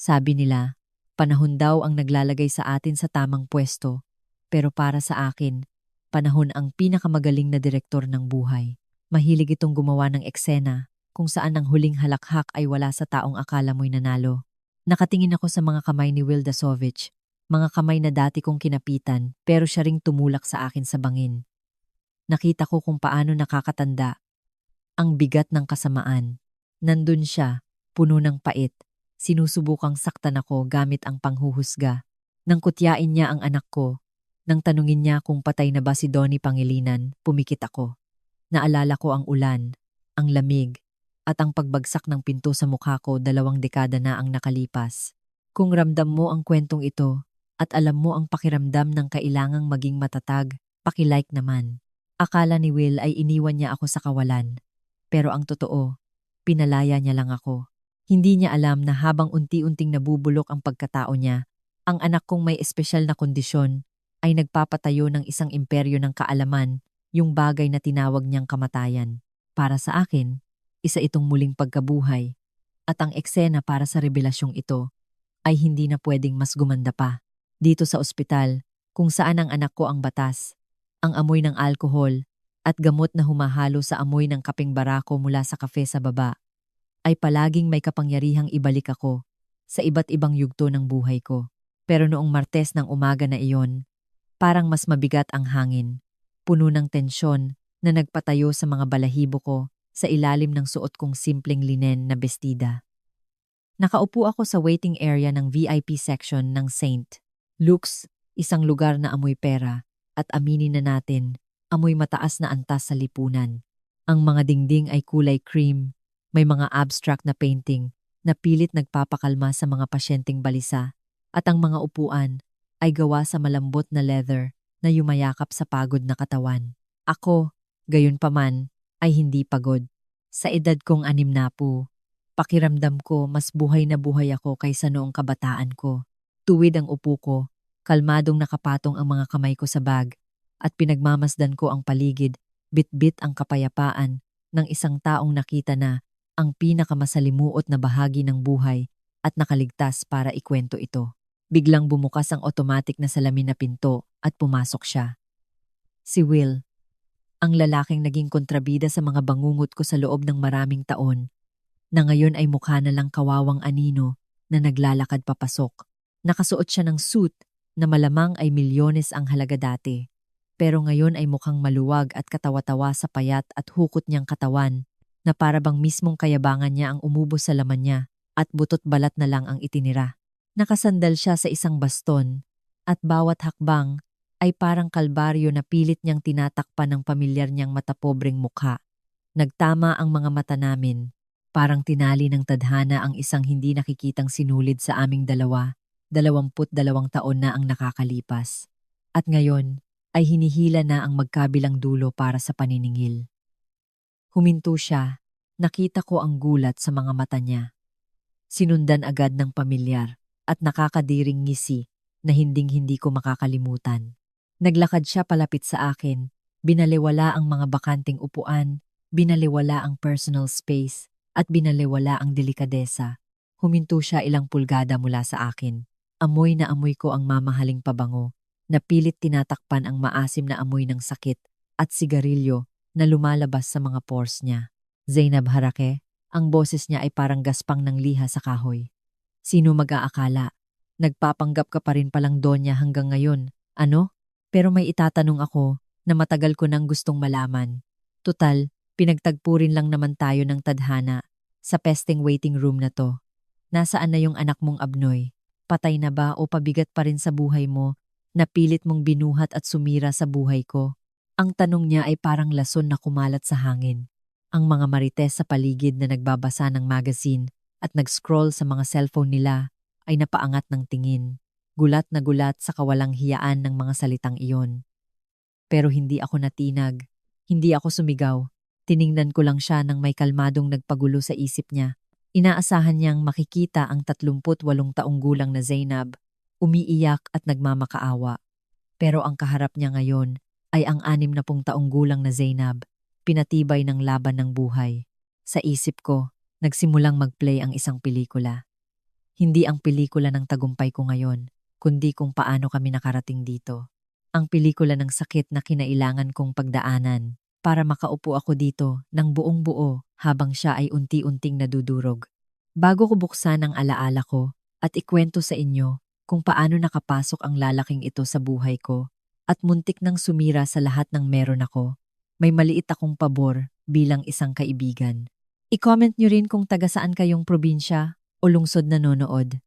Sabi nila, panahon daw ang naglalagay sa atin sa tamang pwesto. Pero para sa akin, panahon ang pinakamagaling na direktor ng buhay. Mahilig itong gumawa ng eksena kung saan ang huling halakhak ay wala sa taong akala mo'y nanalo. Nakatingin ako sa mga kamay ni Will Dasovich, mga kamay na dati kong kinapitan pero siya ring tumulak sa akin sa bangin. Nakita ko kung paano nakakatanda ang bigat ng kasamaan. Nandun siya, puno ng pait. Sinusubukang saktan ako gamit ang panghuhusga. Nang kutyain niya ang anak ko, nang tanungin niya kung patay na ba si Donnie Pangilinan, pumikit ako. Naalala ko ang ulan, ang lamig, at ang pagbagsak ng pinto sa mukha ko 2 dekada na ang nakalipas. Kung ramdam mo ang kwentong ito, at alam mo ang pakiramdam ng kailangang maging matatag, pakilike naman. Akala ni Will ay iniwan niya ako sa kawalan. Pero ang totoo, pinalaya niya lang ako. Hindi niya alam na habang unti-unting nabubulok ang pagkatao niya, ang anak kong may espesyal na kondisyon ay nagpapatayo ng isang imperyo ng kaalaman, yung bagay na tinawag niyang kamatayan. Para sa akin, isa itong muling pagkabuhay. At ang eksena para sa revelasyong ito ay hindi na pwedeng mas gumanda pa. Dito sa ospital, kung saan ang anak ko ang batas, ang amoy ng alkohol at gamot na humahalo sa amoy ng kapeng barako mula sa kafe sa baba, ay palaging may kapangyarihang ibalik ako sa iba't ibang yugto ng buhay ko. Pero noong Martes ng umaga na iyon, parang mas mabigat ang hangin, puno ng tensyon na nagpatayo sa mga balahibo ko sa ilalim ng suot kong simpleng linen na bestida. Nakaupo ako sa waiting area ng VIP section ng St. Luke's, isang lugar na amoy pera, at aminin na natin, amoy mataas na antas sa lipunan. Ang mga dingding ay kulay cream, may mga abstract na painting na pilit nagpapakalma sa mga pasyenteng balisa, at ang mga upuan ay gawa sa malambot na leather na yumayakap sa pagod na katawan. Ako, gayunpaman, ay hindi pagod. Sa edad kong 60, pakiramdam ko mas buhay na buhay ako kaysa noong kabataan ko. Tuwid ang upo ko, kalmadong nakapatong ang mga kamay ko sa bag, at pinagmamasdan ko ang paligid, bit-bit ang kapayapaan ng isang taong nakita na ang pinakamasalimuot na bahagi ng buhay at nakaligtas para ikwento ito. Biglang bumukas ang automatic na salamin na pinto at pumasok siya. Si Will, ang lalaking naging kontrabida sa mga bangungot ko sa loob ng maraming taon, na ngayon ay mukha na lang kawawang anino na naglalakad papasok. Nakasuot siya ng suit na malamang ay milyones ang halaga dati, pero ngayon ay mukhang maluwag at katawa-tawa sa payat at hukot niyang katawan na para bang mismong kayabangan niya ang umubos sa laman niya at butot balat na lang ang itinira. Nakasandal siya sa isang baston at bawat hakbang ay parang kalbaryo na pilit niyang tinatakpan ng pamilyar niyang matapobreng mukha. Nagtama ang mga mata namin, parang tinali ng tadhana ang isang hindi nakikitang sinulid sa aming dalawa. 22 taon na ang nakakalipas. At ngayon ay hinihila na ang magkabilang dulo para sa paniningil. Huminto siya, nakita ko ang gulat sa mga mata niya. Sinundan agad ng pamilyar at nakakadiring ngisi na hinding-hindi ko makakalimutan. Naglakad siya palapit sa akin, binaliwala ang mga bakanting upuan, binaliwala ang personal space, at binaliwala ang delikadesa. Huminto siya ilang pulgada mula sa akin. Amoy na amoy ko ang mamahaling pabango, na pilit tinatakpan ang maasim na amoy ng sakit at sigarilyo na lumalabas sa mga pores niya. Zainab Harake, ang boses niya ay parang gaspang ng liha sa kahoy. Sino mag-aakala? Nagpapanggap ka pa rin palang donya hanggang ngayon, ano? Pero may itatanong ako na matagal ko nang gustong malaman. Tutal, pinagtagpo rin lang naman tayo ng tadhana sa pesteng waiting room na to. Nasaan na yung anak mong Abnoy? Patay na ba o pabigat pa rin sa buhay mo na pilit mong binuhat at sumira sa buhay ko? Ang tanong niya ay parang lason na kumalat sa hangin. Ang mga marites sa paligid na nagbabasa ng magazine at nag-scroll sa mga cellphone nila ay napaangat ng tingin. Gulat na gulat sa kawalang hiyaan ng mga salitang iyon. Pero hindi ako natinag. Hindi ako sumigaw. Tiningnan ko lang siya nang may kalmadong nagpagulo sa isip niya. Inaasahan niyang makikita ang 38 taong gulang na Zainab, umiiyak at nagmamakaawa. Pero ang kaharap niya ngayon ay ang 60 taong gulang na Zainab, pinatibay ng laban ng buhay. Sa isip ko, nagsimulang mag-play ang isang pelikula. Hindi ang pelikula ng tagumpay ko ngayon, kundi kung paano kami nakarating dito. Ang pelikula ng sakit na kinailangan kong pagdaanan para makaupo ako dito ng buong buo habang siya ay unti-unting nadudurog. Bago ko buksan ang alaala ko at ikwento sa inyo kung paano nakapasok ang lalaking ito sa buhay ko at muntik nang sumira sa lahat ng meron ako, may maliit akong pabor bilang isang kaibigan. I-comment nyo rin kung taga saan kayong probinsya o lungsod nanonood.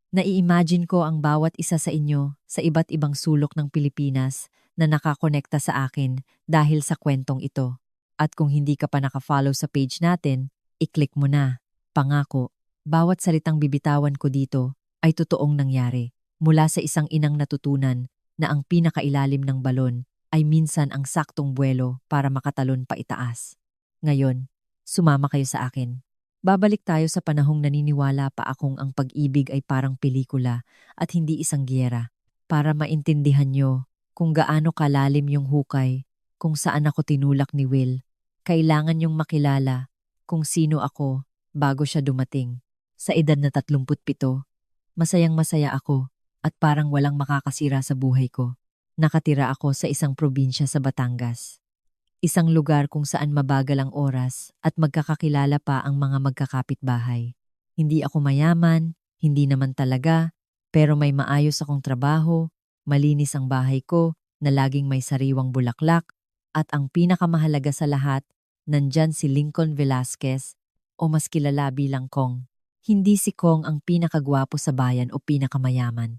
Nai-imagine ko ang bawat isa sa inyo sa iba't ibang sulok ng Pilipinas na nakakonekta sa akin dahil sa kwentong ito. At kung hindi ka pa nakafollow sa page natin, i-click mo na. Pangako, bawat salitang bibitawan ko dito ay totoong nangyari. Mula sa isang inang natutunan na ang pinakailalim ng balon ay minsan ang saktong buwelo para makatalon pa itaas. Ngayon, sumama kayo sa akin. Babalik tayo sa panahong naniniwala pa akong ang pag-ibig ay parang pelikula at hindi isang giyera. Para maintindihan nyo kung gaano kalalim yung hukay, kung saan ako tinulak ni Will, kailangan nyong makilala kung sino ako bago siya dumating. Sa edad na 37, masayang-masaya ako at parang walang makakasira sa buhay ko. Nakatira ako sa isang probinsya sa Batangas. Isang lugar kung saan mabagal ang oras at magkakakilala pa ang mga magkakapitbahay. Hindi ako mayaman, hindi naman talaga, pero may maayos akong trabaho, malinis ang bahay ko na laging may sariwang bulaklak, at ang pinakamahalaga sa lahat, nandyan si Lincoln Velasquez o mas kilala bilang Kong. Hindi si Kong ang pinakagwapo sa bayan o pinakamayaman,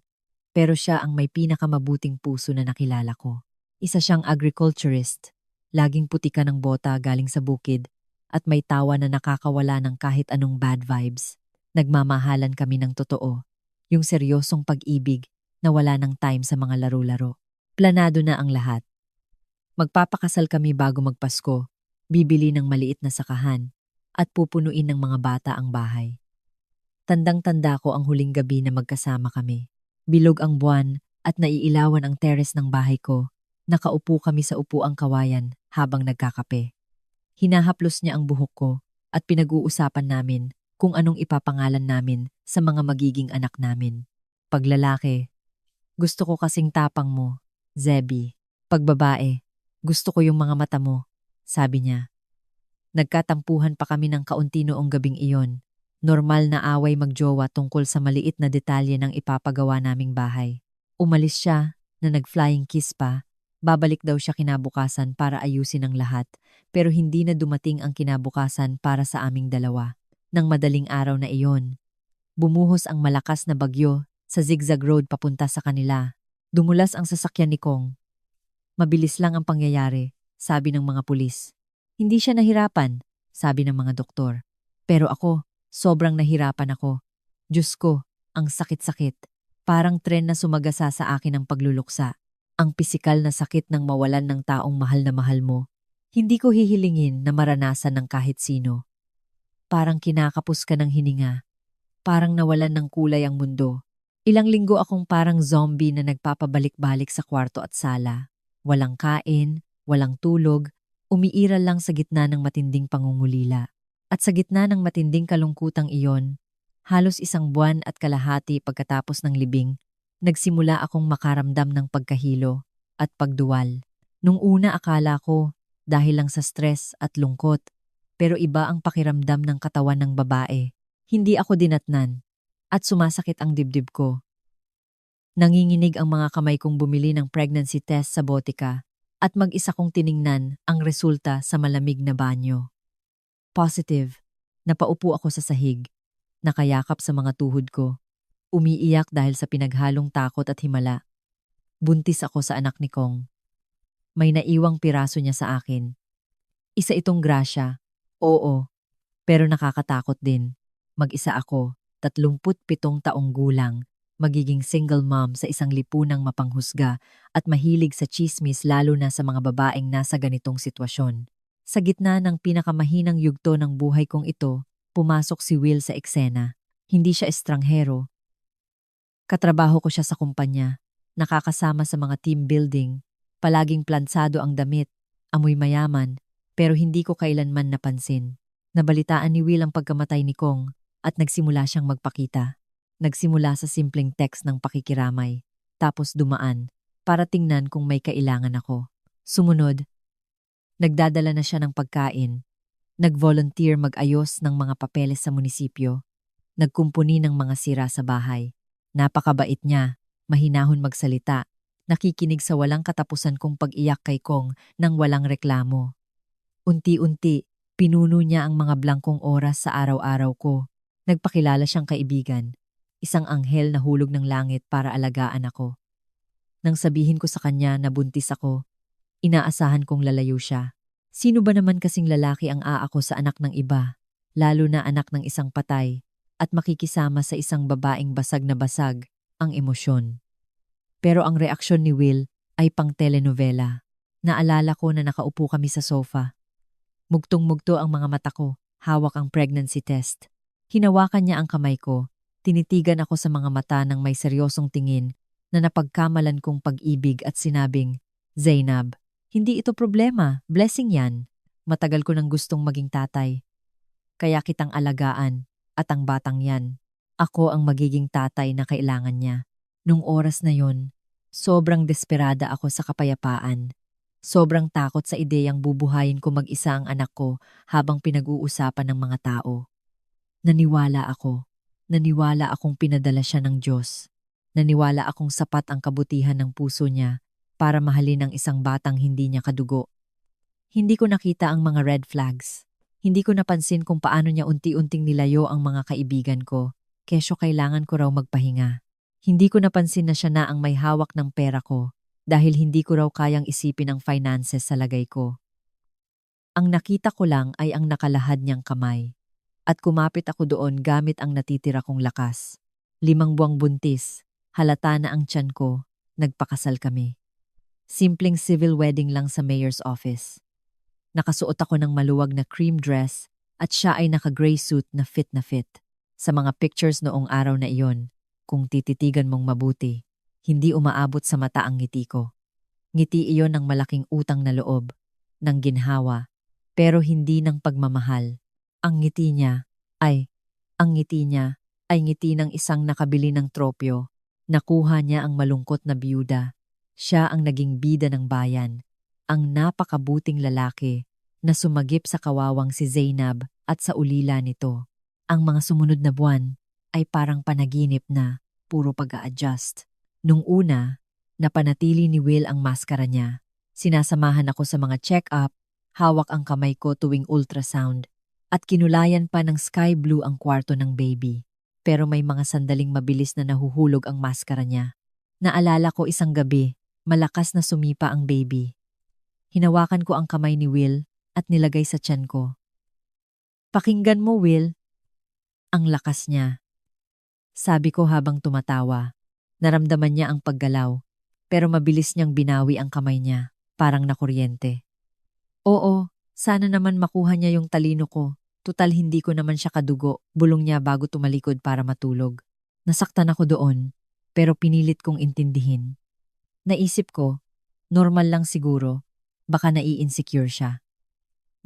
pero siya ang may pinakamabuting puso na nakilala ko. Isa siyang agriculturist. Laging puti ka ng bota galing sa bukid at may tawa na nakakawala ng kahit anong bad vibes. Nagmamahalan kami ng totoo, yung seryosong pag-ibig na wala ng time sa mga laro-laro. Planado na ang lahat. Magpapakasal kami bago magpasko, bibili ng maliit na sakahan at pupunuin ng mga bata ang bahay. Tandang-tanda ko ang huling gabi na magkasama kami. Bilog ang buwan at naiilawan ang terrace ng bahay ko. Nakaupo kami sa upuang kawayan habang nagkakape. Hinahaplos niya ang buhok ko at pinag-uusapan namin kung anong ipapangalan namin sa mga magiging anak namin. Pag lalaki, gusto ko kasing tapang mo, Zebby. Pag babae, gusto ko yung mga mata mo, sabi niya. Nagkatampuhan pa kami ng kaunti noong gabing iyon. Normal na away magjowa tungkol sa maliit na detalye ng ipapagawa naming bahay. Umalis siya na nag-flying kiss pa. Babalik daw siya kinabukasan para ayusin ang lahat, pero hindi na dumating ang kinabukasan para sa aming dalawa. Nang madaling araw na iyon, bumuhos ang malakas na bagyo sa zigzag road papunta sa kanila. Dumulas ang sasakyan ni Kong. Mabilis lang ang pangyayari, sabi ng mga pulis. Hindi siya nahirapan, sabi ng mga doktor. Pero ako, sobrang nahirapan ako. Diyos ko, ang sakit-sakit. Parang tren na sumagasa sa akin ang pagluluksa. Ang pisikal na sakit ng mawalan ng taong mahal na mahal mo. Hindi ko hihilingin na maranasan ng kahit sino. Parang kinakapos ka ng hininga. Parang nawalan ng kulay ang mundo. Ilang linggo akong parang zombie na nagpapabalik-balik sa kwarto at sala. Walang kain, walang tulog, umiiral lang sa gitna ng matinding pangungulila. At sa gitna ng matinding kalungkutang iyon, halos isang buwan at kalahati pagkatapos ng libing, nagsimula akong makaramdam ng pagkahilo at pagduwal. Nung una akala ko dahil lang sa stress at lungkot, pero iba ang pakiramdam ng katawan ng babae. Hindi ako dinatnan at sumasakit ang dibdib ko. Nanginginig ang mga kamay kong bumili ng pregnancy test sa botika at mag-isa kong tiningnan ang resulta sa malamig na banyo. Positive. Napaupo ako sa sahig, nakayakap sa mga tuhod ko. Umiiyak dahil sa pinaghalong takot at himala. Buntis ako sa anak ni Kong. May naiwang piraso niya sa akin. Isa itong grasya. Oo, pero nakakatakot din. Mag-isa ako, 37 taong gulang, magiging single mom sa isang lipunang mapanghusga at mahilig sa tsismis lalo na sa mga babaeng nasa ganitong sitwasyon. Sa gitna ng pinakamahinang yugto ng buhay kong ito, pumasok si Will sa eksena. Hindi siya estranghero. Katrabaho ko siya sa kumpanya, nakakasama sa mga team building, palaging plansado ang damit, amoy mayaman, pero hindi ko kailanman napansin. Nabalitaan ni Will ang pagkamatay ni Kong at nagsimula siyang magpakita. Nagsimula sa simpleng text ng pakikiramay, tapos dumaan para tingnan kung may kailangan ako. Sumunod, nagdadala na siya ng pagkain, nag-volunteer mag-ayos ng mga papeles sa munisipyo, nagkumpuni ng mga sira sa bahay. Napakabait niya, mahinahon magsalita, nakikinig sa walang katapusan kong pag-iyak kay Kong nang walang reklamo. Unti-unti, pinuno niya ang mga blangkong oras sa araw-araw ko. Nagpakilala siyang kaibigan, isang anghel na hulog ng langit para alagaan ako. Nang sabihin ko sa kanya na buntis ako, inaasahan kong lalayo siya. Sino ba naman kasing lalaki ang aako sa anak ng iba, lalo na anak ng isang patay, at makikisama sa isang babaeng basag na basag ang emosyon. Pero ang reaksyon ni Will ay pang telenovela. Naalala ko na nakaupo kami sa sofa. Mugtong-mugto ang mga mata ko, hawak ang pregnancy test. Hinawakan niya ang kamay ko, tinitigan ako sa mga mata ng may seryosong tingin na napagkamalan kong pag-ibig at sinabing, Zainab, hindi ito problema, blessing yan. Matagal ko nang gustong maging tatay. Kaya kitang alagaan, at ang batang yan, ako ang magiging tatay na kailangan niya. Nung oras na yon, sobrang desperada ako sa kapayapaan. Sobrang takot sa ideyang bubuhayin ko mag-isa ang anak ko habang pinag-uusapan ng mga tao. Naniwala akong pinadala siya ng Diyos. Naniwala akong sapat ang kabutihan ng puso niya para mahalin ang isang batang hindi niya kadugo. Hindi ko nakita ang mga red flags. Hindi ko napansin kung paano niya unti-unting nilayo ang mga kaibigan ko, kesyo kailangan ko raw magpahinga. Hindi ko napansin na siya na ang may hawak ng pera ko dahil hindi ko raw kayang isipin ang finances sa lagay ko. Ang nakita ko lang ay ang nakalahad niyang kamay. At kumapit ako doon gamit ang natitira kong lakas. 5 buwang buntis, halata na ang tiyan ko, nagpakasal kami. Simpleng civil wedding lang sa mayor's office. Nakasuot ako ng maluwag na cream dress at siya ay naka-gray suit na fit na fit. Sa mga pictures noong araw na iyon, kung tititigan mong mabuti, hindi umaabot sa mata ang ngiti ko. Ngiti iyon ng malaking utang na loob, ng ginhawa, pero hindi ng pagmamahal. Ang ngiti niya ay ngiti ng isang nakabili ng tropyo. Nakuha niya ang malungkot na biyuda. Siya ang naging bida ng bayan. Ang napakabuting lalaki na sumagip sa kawawang si Zainab at sa ulila nito. Ang mga sumunod na buwan ay parang panaginip na puro pag-a-adjust. Nung una, napanatili ni Will ang maskara niya. Sinasamahan ako sa mga check-up, hawak ang kamay ko tuwing ultrasound, at kinulayan pa ng sky blue ang kwarto ng baby. Pero may mga sandaling mabilis na nahuhulog ang maskara niya. Naalala ko isang gabi, malakas na sumipa ang baby. Hinawakan ko ang kamay ni Will at nilagay sa tiyan ko. Pakinggan mo, Will. Ang lakas niya. Sabi ko habang tumatawa. Naramdaman niya ang paggalaw, pero mabilis niyang binawi ang kamay niya, parang nakuryente. Oo, sana naman makuha niya yung talino ko. Tutal hindi ko naman siya kadugo, bulong niya bago tumalikod para matulog. Nasaktan ako doon, pero pinilit kong intindihin. Naisip ko, normal lang siguro, baka nai-insecure siya.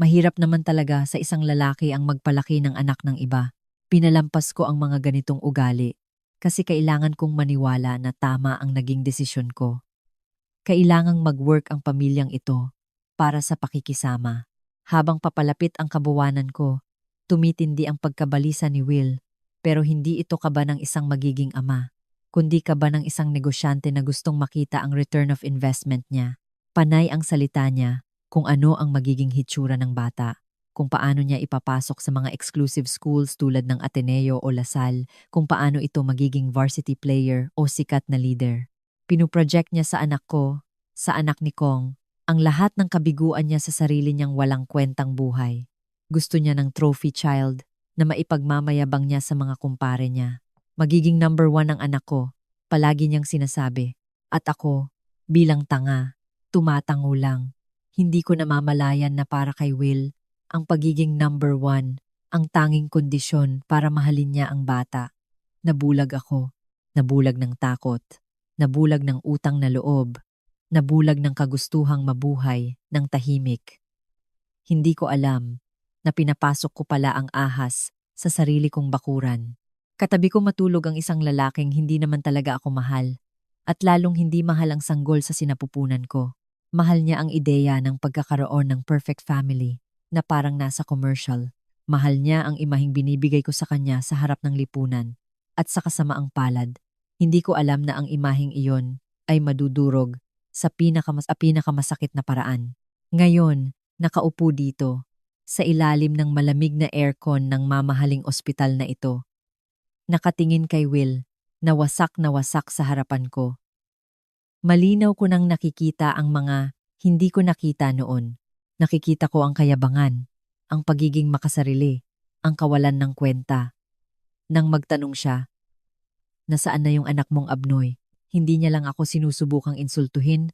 Mahirap naman talaga sa isang lalaki ang magpalaki ng anak ng iba. Pinalampas ko ang mga ganitong ugali kasi kailangan kong maniwala na tama ang naging desisyon ko. Kailangang mag-work ang pamilyang ito para sa pakikisama. Habang papalapit ang kabuwanan ko, tumitindi ang pagkabalisa ni Will, pero hindi ito kaba ng isang magiging ama, kundi kaba ng isang negosyante na gustong makita ang return of investment niya. Panay ang salita niya kung ano ang magiging hitsura ng bata, kung paano niya ipapasok sa mga exclusive schools tulad ng Ateneo o Lasal, kung paano ito magiging varsity player o sikat na leader. Pinuproject niya sa anak ko, sa anak ni Kong, ang lahat ng kabiguan niya sa sarili niyang walang kwentang buhay. Gusto niya ng trophy child na maipagmamayabang niya sa mga kumpare niya. Magiging number 1 ang anak ko, palagi niyang sinasabi. At ako, bilang tanga, tumatango lang. Hindi ko namamalayan na para kay Will, ang pagiging number 1, ang tanging kondisyon para mahalin niya ang bata. Nabulag ako, nabulag ng takot, nabulag ng utang na loob, nabulag ng kagustuhang mabuhay ng tahimik. Hindi ko alam na pinapasok ko pala ang ahas sa sarili kong bakuran. Katabi ko matulog ang isang lalaking hindi naman talaga ako mahal. At lalong hindi mahal ang sanggol sa sinapupunan ko. Mahal niya ang ideya ng pagkakaroon ng perfect family na parang nasa commercial. Mahal niya ang imaheng binibigay ko sa kanya sa harap ng lipunan. At sa kasamaang palad, hindi ko alam na ang imaheng iyon ay madudurog sa pinakamasakit na paraan. Ngayon, nakaupo dito, sa ilalim ng malamig na aircon ng mamahaling ospital na ito. Nakatingin kay Will, na wasak sa harapan ko. Malinaw ko nang nakikita ang mga hindi ko nakita noon. Nakikita ko ang kayabangan, ang pagiging makasarili, ang kawalan ng kwenta. Nang magtanong siya, nasaan na yung anak mong Abnoy? Hindi niya lang ako sinusubukang insultuhin,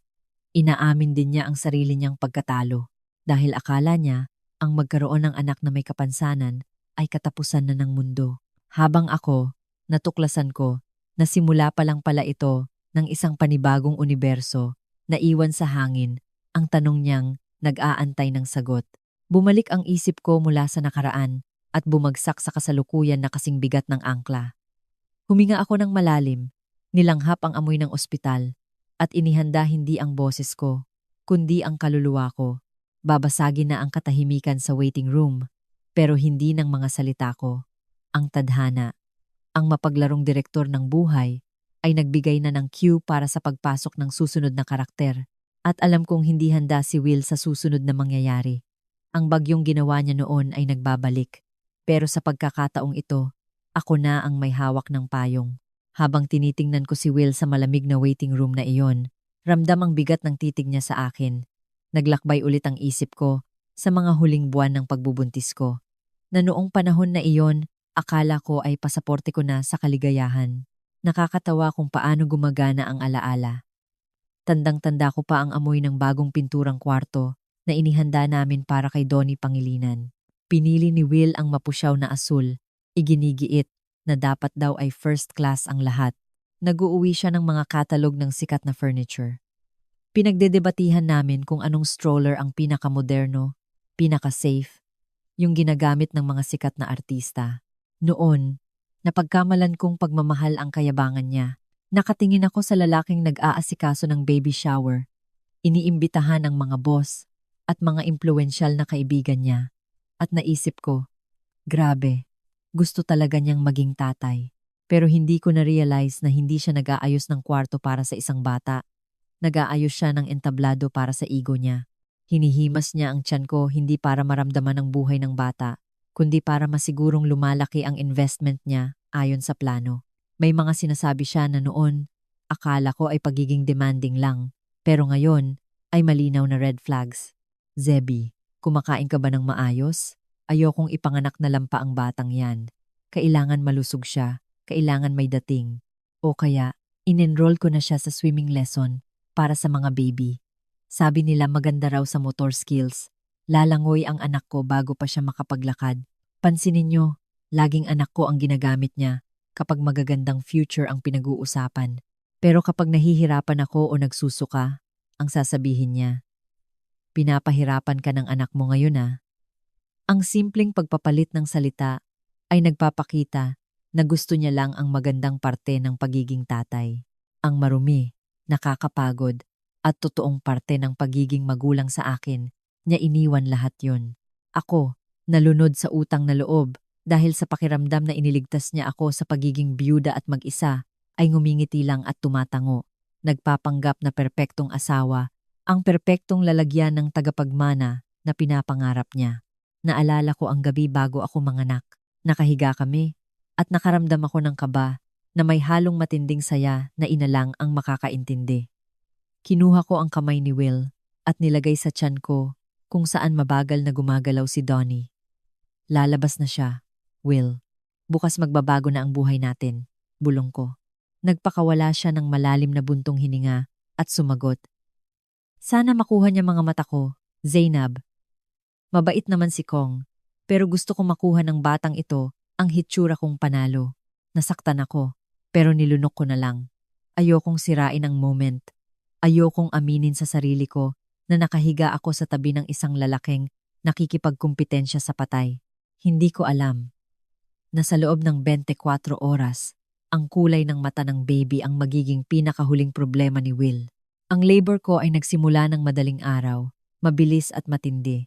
inaamin din niya ang sarili niyang pagkatalo. Dahil akala niya, ang magkaroon ng anak na may kapansanan ay katapusan na ng mundo. Habang ako, natuklasan ko na simula pa lang pala ito ng isang panibagong universo na iwan sa hangin ang tanong niyang nag-aantay ng sagot. Bumalik ang isip ko mula sa nakaraan at bumagsak sa kasalukuyan na kasing bigat ng angkla. Huminga ako ng malalim, nilanghap ang amoy ng ospital at inihanda hindi ang boses ko, kundi ang kaluluwa ko. Babasagin na ang katahimikan sa waiting room, pero hindi ng mga salita ko. Ang tadhana, ang mapaglarong direktor ng buhay, ay nagbigay na ng cue para sa pagpasok ng susunod na karakter. At alam kong hindi handa si Will sa susunod na mangyayari. Ang bagyong ginawa niya noon ay nagbabalik. Pero sa pagkakataong ito, ako na ang may hawak ng payong. Habang tinitingnan ko si Will sa malamig na waiting room na iyon, ramdam ang bigat ng titig niya sa akin. Naglakbay ulit ang isip ko sa mga huling buwan ng pagbubuntis ko. Na noong panahon na iyon, akala ko ay pasaporte ko na sa kaligayahan. Nakakatawa kung paano gumagana ang alaala. Tandang-tanda ko pa ang amoy ng bagong pinturang kwarto na inihanda namin para kay Donnie Pangilinan. Pinili ni Will ang mapusyaw na asul, iginigiit na dapat daw ay first class ang lahat. Nag-uuwi siya ng mga katalog ng sikat na furniture. Pinagdedebatihan namin kung anong stroller ang pinakamoderno, pinaka-safe, yung ginagamit ng mga sikat na artista. Noon, napagkamalan kong pagmamahal ang kayabangan niya. Nakatingin ako sa lalaking nag-aasikaso ng baby shower. Iniimbitahan ang mga boss at mga impluwensyal na kaibigan niya. At naisip ko, grabe, gusto talaga niyang maging tatay. Pero hindi ko na-realize na hindi siya nag-aayos ng kwarto para sa isang bata. Nag-aayos siya ng entablado para sa ego niya. Hinihimas niya ang tiyan ko hindi para maramdaman ang buhay ng bata, kundi para masigurong lumalaki ang investment niya ayon sa plano. May mga sinasabi siya na noon, akala ko ay pagiging demanding lang, pero ngayon ay malinaw na red flags. Zebby, kumakain ka ba ng maayos? Ayokong ipanganak na lampa ang batang yan. Kailangan malusog siya, kailangan may dating. O kaya, in-enroll ko na siya sa swimming lesson para sa mga baby. Sabi nila maganda raw sa motor skills. Lalangoy ang anak ko bago pa siya makapaglakad. Pansinin niyo, laging anak ko ang ginagamit niya kapag magagandang future ang pinag-uusapan. Pero kapag nahihirapan ako o nagsusuka, ang sasabihin niya, pinapahirapan ka ng anak mo ngayon ah. Ang simpleng pagpapalit ng salita ay nagpapakita na gusto niya lang ang magandang parte ng pagiging tatay. Ang marumi, nakakapagod, at totoong parte ng pagiging magulang sa akin, niya iniwan lahat yon. Ako, nalunod sa utang na loob dahil sa pakiramdam na iniligtas niya ako sa pagiging byuda at mag-isa, ay ngumingiti lang at tumatango. Nagpapanggap na perpektong asawa, ang perpektong lalagyan ng tagapagmana na pinapangarap niya. Naalala ko ang gabi bago ako manganak. Nakahiga kami at nakaramdam ako ng kaba na may halong matinding saya na inalang ang makakaintindi. Kinuha ko ang kamay ni Will at nilagay sa tiyan ko kung saan mabagal na gumagalaw si Donnie. Lalabas na siya, Will. Bukas magbabago na ang buhay natin, bulong ko. Nagpakawala siya ng malalim na buntong hininga at sumagot. Sana makuha niya mga mata ko, Zainab. Mabait naman si Kong, pero gusto ko makuha ng batang ito ang hitsura kong panalo. Nasaktan ako, pero nilunok ko na lang. Ayokong sirain ang moment. Ayokong aminin sa sarili ko na nakahiga ako sa tabi ng isang lalaking nakikipagkumpitensya sa patay. Hindi ko alam. na sa loob ng 24 oras, ang kulay ng mata ng baby ang magiging pinakahuling problema ni Will. Ang labor ko ay nagsimula ng madaling araw, mabilis at matindi.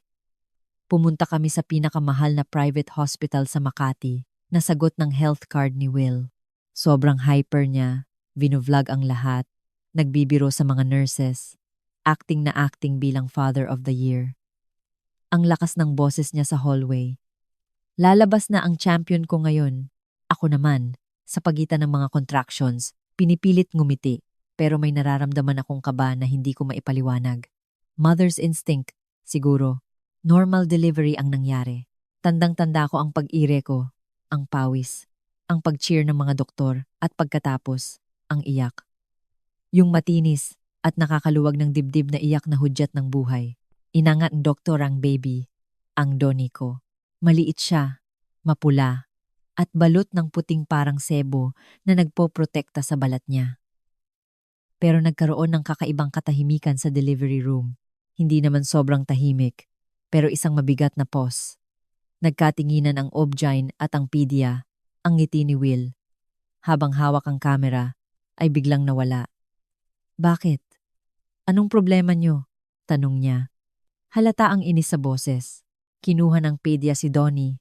Pumunta kami sa pinakamahal na private hospital sa Makati, nasagot ng health card ni Will. Sobrang hyper niya, vinovlog ang lahat, nagbibiro sa mga nurses, acting na acting bilang Father of the Year. Ang lakas ng boses niya sa hallway. Lalabas na ang champion ko ngayon. Ako naman, sa pagitan ng mga contractions, pinipilit ngumiti, pero may nararamdaman akong kaba na hindi ko maipaliwanag. Mother's instinct, siguro. Normal delivery ang nangyari. Tandang-tanda ko ang pag-ire ko, ang pawis, ang pag-cheer ng mga doktor, at pagkatapos, ang iyak. Yung matinis at nakakaluwag ng dibdib na iyak na hudyat ng buhay. Inangat ng doktor ang baby, ang Donnie ko. Maliit siya, mapula, at balot ng puting parang sebo na nagpoprotekta sa balat niya. Pero nagkaroon ng kakaibang katahimikan sa delivery room. Hindi naman sobrang tahimik, pero isang mabigat na pause. Nagkatinginan ang Obgyn at ang Pedia, ang ngiti ni Will. Habang hawak ang kamera, ay biglang nawala. Bakit? Anong problema niyo? Tanong niya. Halata ang inis sa boses. Kinuha ng Pedia si Donnie,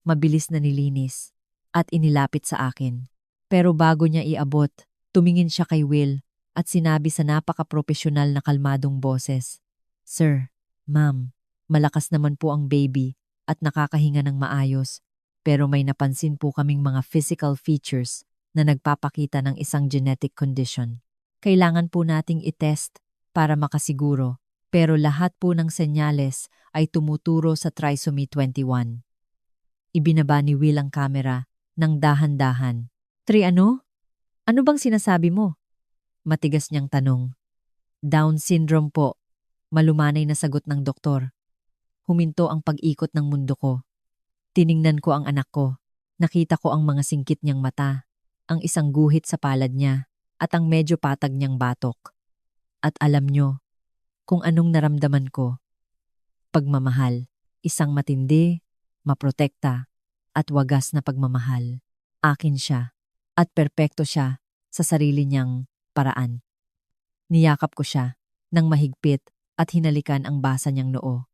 mabilis na nilinis, at inilapit sa akin. Pero bago niya iabot, tumingin siya kay Will at sinabi sa napaka-profesional na kalmadong boses, Sir, Ma'am, malakas naman po ang baby at nakakahinga ng maayos, pero may napansin po kaming mga physical features na nagpapakita ng isang genetic condition. Kailangan po nating itest para makasiguro, pero lahat po ng senyales ay tumuturo sa trisomy 21. Ibinaba ni Will ang kamera ng dahan-dahan. Ano? Ano bang sinasabi mo? Matigas niyang tanong. Down syndrome po, malumanay na sagot ng doktor. Huminto ang pag-ikot ng mundo ko. Tiningnan ko ang anak ko. Nakita ko ang mga singkit niyang mata, ang isang guhit sa palad niya, at ang medyo patag niyang batok. At alam niyo, kung anong naramdaman ko. Pagmamahal, isang matindi, maprotekta, at wagas na pagmamahal. Akin siya, at perpekto siya sa sarili niyang paraan. Niyakap ko siya ng mahigpit at hinalikan ang basa niyang noo.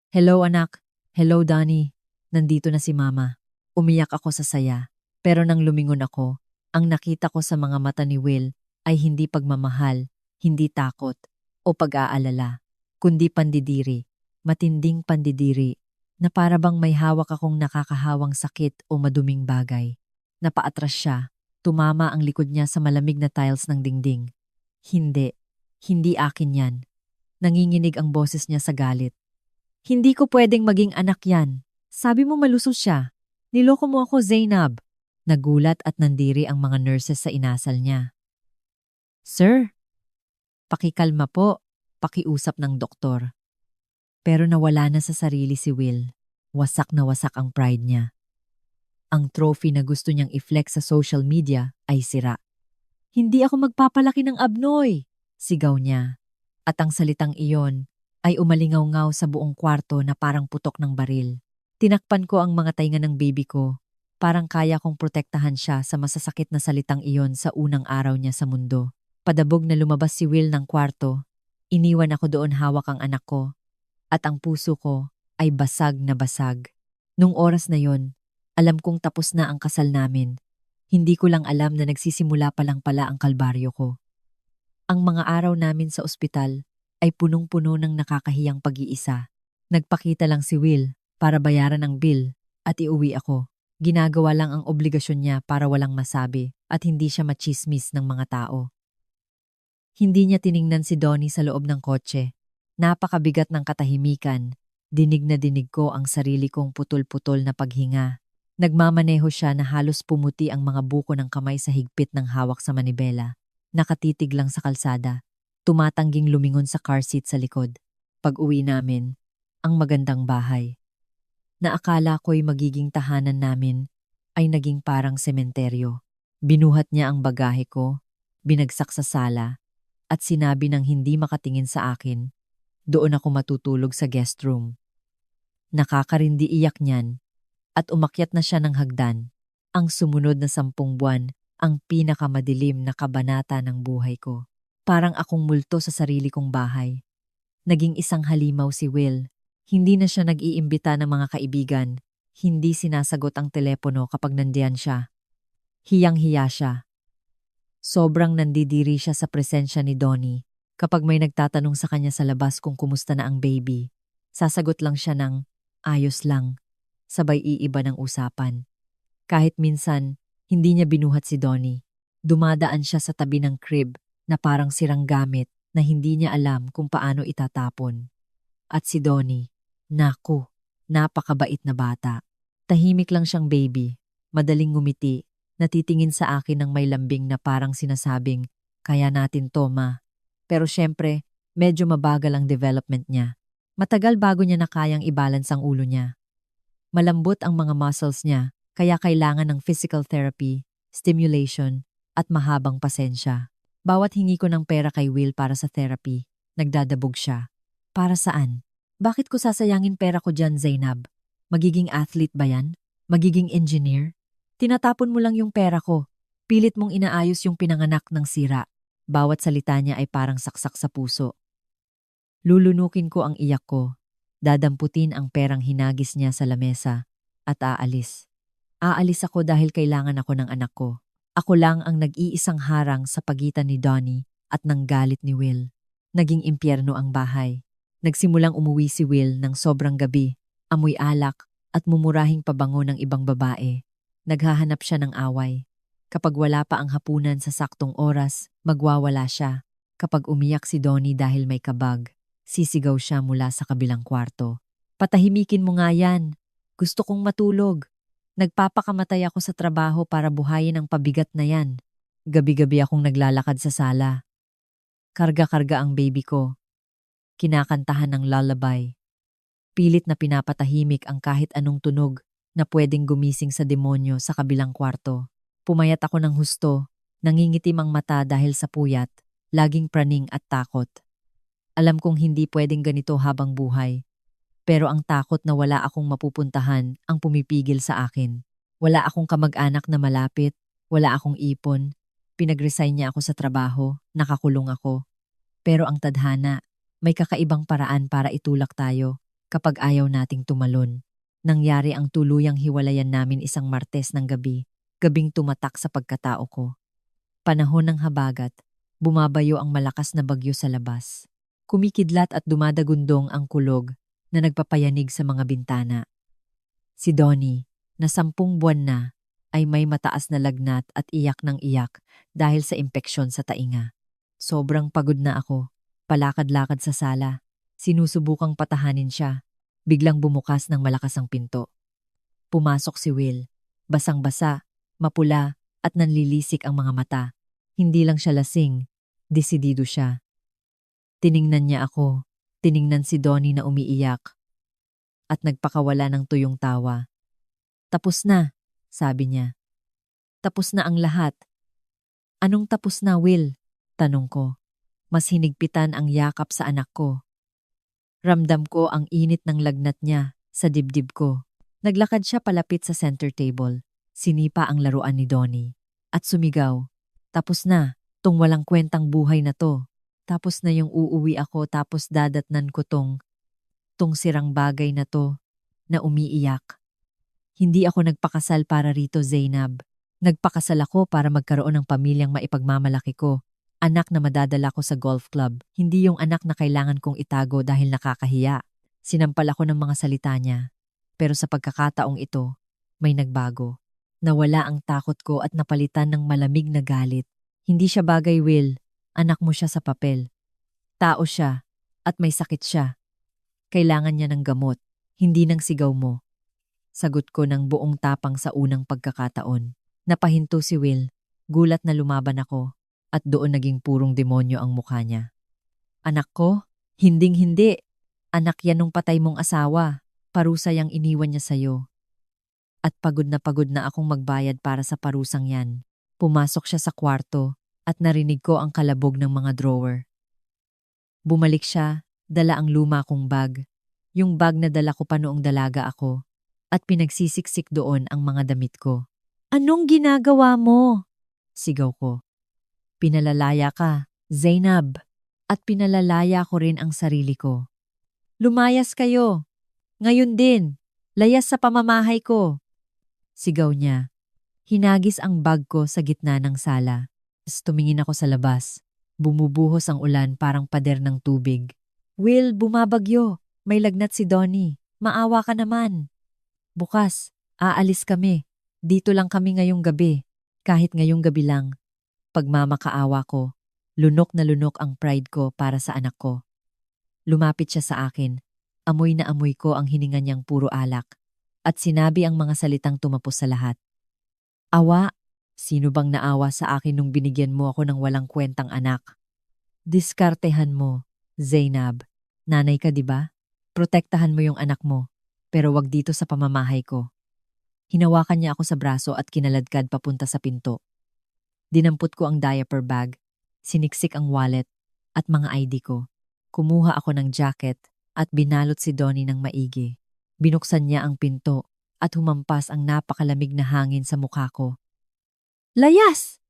Hello anak, hello Donnie, nandito na si Mama. Umiyak ako sa saya, pero nang lumingon ako, ang nakita ko sa mga mata ni Will ay hindi pagmamahal, hindi takot, o pag-aalala, kundi pandidiri, matinding pandidiri, na para bang may hawak akong nakakahawang sakit o maduming bagay. Napaatras siya, tumama ang likod niya sa malamig na tiles ng dingding. Hindi akin yan. Nanginginig ang boses niya sa galit. Hindi ko pwedeng maging anak yan. Sabi mo malusog siya. Niloko mo ako, Zainab. Nagulat at nandiri ang mga nurses sa inasal niya. Sir, pakikalma po, pakiusap ng doktor. Pero nawala na sa sarili si Will. Wasak na wasak ang pride niya. Ang trophy na gusto niyang i-flex sa social media ay sira. Hindi ako magpapalaki ng abnoy, sigaw niya. At ang salitang iyon ay umalingaw-ngaw sa buong kwarto na parang putok ng baril. Tinakpan ko ang mga tainga ng baby ko. Parang kaya kong protektahan siya sa masasakit na salitang iyon sa unang araw niya sa mundo. Padabog na lumabas si Will ng kwarto. Iniwan ako doon hawak ang anak ko. At ang puso ko ay basag na basag. Nung oras na yon, alam kong tapos na ang kasal namin. Hindi ko lang alam na nagsisimula pa lang pala ang kalbaryo ko. Ang mga araw namin sa ospital ay punong-puno ng nakakahiyang pag-iisa. Nagpakita lang si Will para bayaran ang bill at iuwi ako. Ginagawa lang ang obligasyon niya para walang masabi at hindi siya machismis ng mga tao. Hindi niya tiningnan si Donnie sa loob ng kotse. Napakabigat ng katahimikan. Dinig na dinig ko ang sarili kong putol-putol na paghinga. Nagmamaneho siya na halos pumuti ang mga buko ng kamay sa higpit ng hawak sa manibela. Nakatitig lang sa kalsada. Tumatangging lumingon sa car seat sa likod. Pag-uwi namin, ang magandang bahay na akala ko'y magiging tahanan namin ay naging parang sementeryo. Binuhat niya ang bagahe ko, binagsak sa sala, at sinabi ng hindi makatingin sa akin, doon ako matutulog sa guest room. Nakakarindi iyak niyan, at umakyat na siya ng hagdan. Ang sumunod na 10 buwan, ang pinakamadilim na kabanata ng buhay ko. Parang akong multo sa sarili kong bahay. Naging isang halimaw si Will. Hindi na siya nag-iimbita ng mga kaibigan. Hindi sinasagot ang telepono kapag nandiyan siya. Hiyang-hiya siya. Sobrang nandidiri siya sa presensya ni Donnie. Kapag may nagtatanong sa kanya sa labas kung kumusta na ang baby, sasagot lang siya ng, ayos lang. Sabay iiba ng usapan. Kahit minsan, hindi niya binuhat si Donnie. Dumadaan siya sa tabi ng crib na parang sirang gamit na hindi niya alam kung paano itatapon. At si Donnie, naku, napakabait na bata. Tahimik lang siyang baby, madaling ngumiti, natitingin sa akin ng may lambing na parang sinasabing, kaya natin to, ma. Pero syempre, medyo mabagal ang development niya. Matagal bago niya na kayang i-balance ang ulo niya. Malambot ang mga muscles niya, kaya kailangan ng physical therapy, stimulation, at mahabang pasensya. Bawat hingi ko ng pera kay Will para sa therapy, nagdadabog siya. Para saan? Bakit ko sasayangin pera ko dyan, Zainab? Magiging athlete ba yan? Magiging engineer? Tinatapon mo lang yung pera ko. Pilit mong inaayos yung pinanganak ng sira. Bawat salita niya ay parang saksak sa puso. Lulunukin ko ang iyak ko. Dadamputin ang perang hinagis niya sa lamesa at aalis. Aalis ako dahil kailangan ako ng anak ko. Ako lang ang nag-iisang harang sa pagitan ni Donnie at ng galit ni Will. Naging impyerno ang bahay. Nagsimulang umuwi si Will ng sobrang gabi, amoy alak at mumurahing pabango ng ibang babae. Naghahanap siya ng away. Kapag wala pa ang hapunan sa saktong oras, magwawala siya. Kapag umiyak si Donnie dahil may kabag, sisigaw siya mula sa kabilang kwarto. Patahimikin mo nga yan. Gusto kong matulog. Nagpapakamatay ako sa trabaho para buhayin ang pabigat na yan. Gabi-gabi akong naglalakad sa sala. Karga-karga ang baby ko. Kinakantahan ng lullaby. Pilit na pinapatahimik ang kahit anong tunog na pwedeng gumising sa demonyo sa kabilang kwarto. Pumayat ako ng husto, nangingitim ang mata dahil sa puyat, laging praning at takot. Alam kong hindi pwedeng ganito habang buhay. Pero ang takot na wala akong mapupuntahan ang pumipigil sa akin. Wala akong kamag-anak na malapit, wala akong ipon. Pinag-resign niya ako sa trabaho, nakakulong ako. Pero ang tadhana, may kakaibang paraan para itulak tayo kapag ayaw nating tumalon. Nangyari ang tuluyang hiwalayan namin isang Martes ng gabi, gabing tumatak sa pagkatao ko. Panahon ng habagat, bumabayo ang malakas na bagyo sa labas. Kumikidlat at dumadagundong ang kulog na nagpapayanig sa mga bintana. Si Donnie, na 10 buwan na, ay may mataas na lagnat at iyak ng iyak dahil sa impeksyon sa tainga. Sobrang pagod na ako, palakad-lakad sa sala. Sinusubukang patahanin siya. Biglang bumukas ng malakas ang pinto. Pumasok si Will. Basang-basa, mapula at nanlilisik ang mga mata. Hindi lang siya lasing, desidido siya. Tiningnan niya ako, tiningnan si Donnie na umiiyak at nagpakawala ng tuyong tawa. Tapos na, sabi niya. Tapos na ang lahat. Anong tapos na, Will? Tanong ko. Mas hinigpitan ang yakap sa anak ko. Ramdam ko ang init ng lagnat niya sa dibdib ko. Naglakad siya palapit sa center table. Sinipa ang laruan ni Donnie at sumigaw. Tapos na, tong walang kwentang buhay na to. Tapos na yung uuwi ako tapos dadatnan ko tong sirang bagay na to na umiiyak. Hindi ako nagpakasal para rito, Zainab. Nagpakasal ako para magkaroon ng pamilyang maipagmamalaki ko. Anak na madadala ko sa golf club, hindi yung anak na kailangan kong itago dahil nakakahiya. Sinampal ako ng mga salita niya. Pero sa pagkakataong ito, may nagbago. Nawala ang takot ko at napalitan ng malamig na galit. Hindi siya bagay, Will. Anak mo siya sa papel. Tao siya at may sakit siya. Kailangan niya ng gamot, hindi ng sigaw mo. Sagot ko ng buong tapang sa unang pagkakataon. Napahinto si Will. Gulat na lumaban ako. At doon naging purong demonyo ang mukha niya. Anak ko? Hinding-hindi. Anak yan nung patay mong asawa. Parusa yang iniwan niya sa'yo. At pagod na akong magbayad para sa parusang yan. Pumasok siya sa kwarto at narinig ko ang kalabog ng mga drawer. Bumalik siya, dala ang luma kong bag. Yung bag na dala ko pa noong dalaga ako. at pinagsisiksik doon ang mga damit ko. Anong ginagawa mo? Sigaw ko. Pinalalaya ka, Zainab. At pinalalaya ko rin ang sarili ko. Lumayas kayo. Ngayon din. Layas sa pamamahay ko. Sigaw niya. Hinagis ang bag ko sa gitna ng sala. Tumingin ako sa labas. Bumubuhos ang ulan parang pader ng tubig. Will, bumabagyo. May lagnat si Donnie. Maawa ka naman. Bukas, aalis kami. Dito lang kami ngayong gabi. Kahit ngayong gabi lang. Pagmamakaawa ko, lunok na lunok ang pride ko para sa anak ko. Lumapit siya sa akin. Amoy na amoy ko ang hininga niyang puro alak. At sinabi ang mga salitang tumapos sa lahat. Awa, sino bang naawa sa akin nung binigyan mo ako ng walang kwentang anak? Diskartehan mo, Zainab. Nanay ka, di ba? Protektahan mo yung anak mo, pero wag dito sa pamamahay ko. Hinawakan niya ako sa braso at kinaladkad papunta sa pinto. Dinampot ko ang diaper bag, siniksik ang wallet at mga ID ko. Kumuha ako ng jacket at binalot si Donnie ng maigi. Binuksan niya ang pinto at humampas ang napakalamig na hangin sa mukha ko. Layas!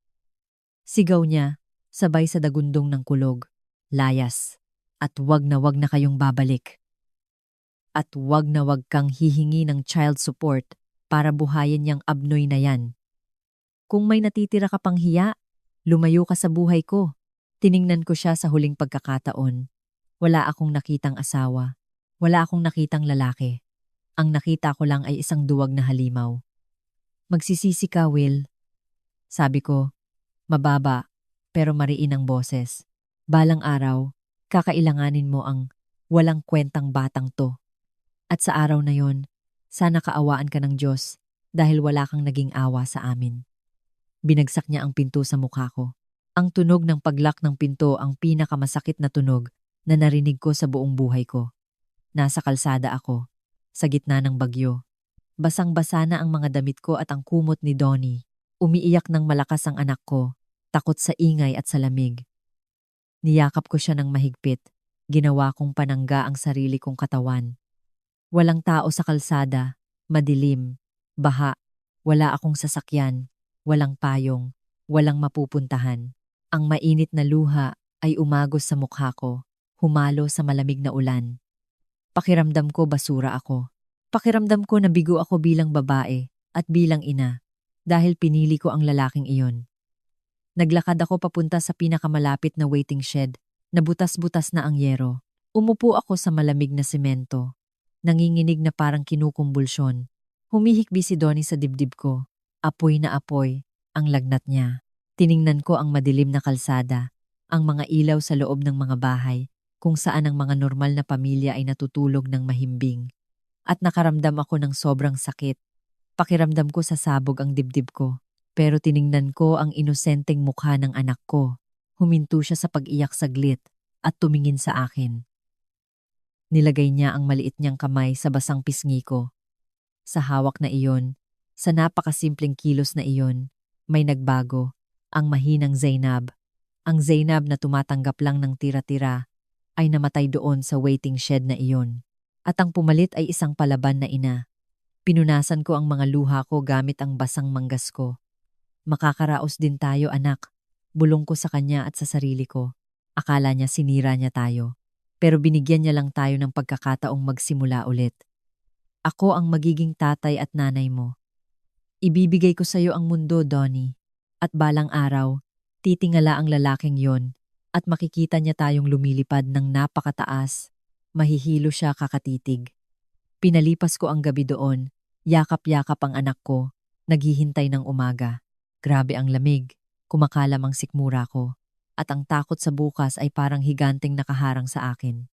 Sigaw niya, sabay sa dagundong ng kulog. Layas! At wag na kayong babalik. At wag na wag kang hihingi ng child support para buhayin niyang abnoy na yan. Kung may natitira ka pang hiya, lumayo ka sa buhay ko. Tiningnan ko siya sa huling pagkakataon. Wala akong nakitang asawa. Wala akong nakitang lalaki. Ang nakita ko lang ay isang duwag na halimaw. Magsisisi ka, Will. Sabi ko, mababa, pero mariin ang boses. Balang araw, kakailanganin mo ang walang kwentang batang to. At sa araw na yon, sana kaawaan ka ng Diyos dahil wala kang naging awa sa amin. Binagsak niya ang pinto sa mukha ko. Ang tunog ng paglak ng pinto ang pinakamasakit na tunog na narinig ko sa buong buhay ko. Nasa kalsada ako, sa gitna ng bagyo. Basang-basa na ang mga damit ko at ang kumot ni Donnie. Umiiyak ng malakas ang anak ko, takot sa ingay at sa lamig. Niyakap ko siya ng mahigpit. Ginawa kong panangga ang sarili kong katawan. Walang tao sa kalsada, madilim, baha, wala akong sasakyan. Walang payong, walang mapupuntahan. Ang mainit na luha ay umagos sa mukha ko, humalo sa malamig na ulan. Pakiramdam ko basura ako. Pakiramdam ko na bigo ako bilang babae at bilang ina dahil pinili ko ang lalaking iyon. Naglakad ako papunta sa pinakamalapit na waiting shed na butas-butas na ang yero. Umupo ako sa malamig na semento. Nanginginig na parang kinukumbulsyon. Humihikbi si Donnie sa dibdib ko. Apoy na apoy, ang lagnat niya. Tiningnan ko ang madilim na kalsada, ang mga ilaw sa loob ng mga bahay, kung saan ang mga normal na pamilya ay natutulog ng mahimbing. At nakaramdam ako ng sobrang sakit. Pakiramdam ko sa sabog ang dibdib ko. Pero tiningnan ko ang inosenteng mukha ng anak ko. Huminto siya sa pag-iyak saglit at tumingin sa akin. Nilagay niya ang maliit niyang kamay sa basang pisngi ko. Sa hawak na iyon, sa napakasimpleng kilos na iyon, may nagbago, ang mahinang Zainab. Ang Zainab na tumatanggap lang ng tira-tira ay namatay doon sa waiting shed na iyon. At ang pumalit ay isang palaban na ina. Pinunasan ko ang mga luha ko gamit ang basang manggas ko. Makakaraos din tayo, anak. Bulong ko sa kanya at sa sarili ko. Akala niya sinira niya tayo. Pero binigyan niya lang tayo ng pagkakataong magsimula ulit. Ako ang magiging tatay at nanay mo. Ibibigay ko sa iyo ang mundo, Donnie. At balang araw, titingala ang lalaking yon at makikita niya tayong lumilipad ng napakataas. Mahihilo siya kakatitig. Pinalipas ko ang gabi doon. Yakap-yakap ang anak ko. Naghihintay ng umaga. Grabe ang lamig. Kumakalam ang sikmura ko. At ang takot sa bukas ay parang higanteng nakaharang sa akin.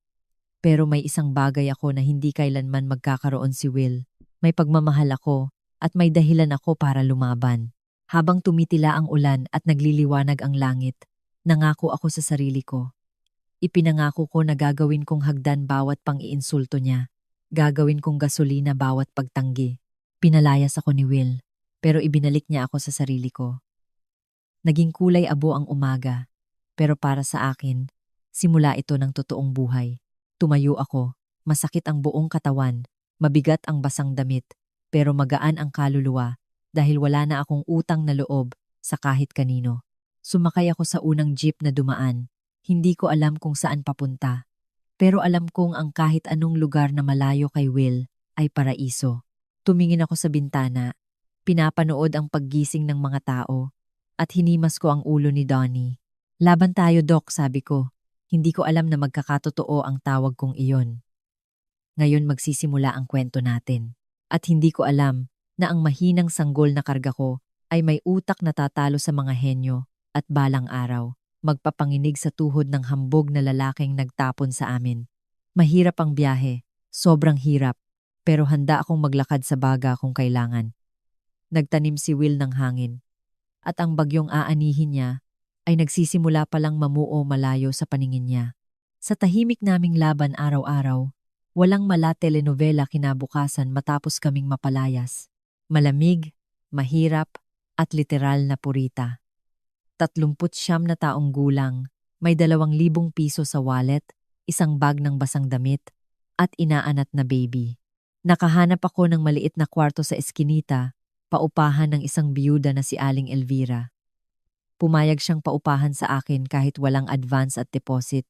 Pero may isang bagay ako na hindi kailanman magkakaroon si Will. May pagmamahal ako. At may dahilan ako para lumaban. Habang tumitila ang ulan at nagliliwanag ang langit, nangako ako sa sarili ko. Ipinangako ko na gagawin kong hagdan bawat pang-iinsulto niya. Gagawin kong gasolina bawat pagtanggi. Pinalayas ako ni Will, pero ibinalik niya ako sa sarili ko. Naging kulay abo ang umaga, pero para sa akin, simula ito ng totoong buhay. Tumayo ako, masakit ang buong katawan, mabigat ang basang damit, pero magaan ang kaluluwa dahil wala na akong utang na loob sa kahit kanino. Sumakay ako sa unang jeep na dumaan. Hindi ko alam kung saan papunta. Pero alam kong ang kahit anong lugar na malayo kay Will ay paraiso. Tumingin ako sa bintana, pinapanood ang paggising ng mga tao, at hinimas ko ang ulo ni Donnie. Laban tayo, Doc, sabi ko. Hindi ko alam na magkakatotoo ang tawag kong iyon. Ngayon magsisimula ang kwento natin. At hindi ko alam na ang mahinang sanggol na karga ko ay may utak na tatalo sa mga henyo at balang araw, magpapanginig sa tuhod ng hambog na lalaking nagtapon sa amin. Mahirap ang biyahe, sobrang hirap, pero handa akong maglakad sa baga kung kailangan. Nagtanim si Will ng hangin, at ang bagyong aanihin niya ay nagsisimula palang mamuo malayo sa paningin niya. Sa tahimik naming laban araw-araw, walang mala telenovela kinabukasan matapos kaming mapalayas. Malamig, mahirap, at literal na purita. 39 na taong gulang, may 2,000 piso sa wallet, isang bag ng basang damit, at inaanat na baby. Nakahanap ako ng maliit na kwarto sa eskinita, paupahan ng isang biyuda na si Aling Elvira. Pumayag siyang paupahan sa akin kahit walang advance at deposit.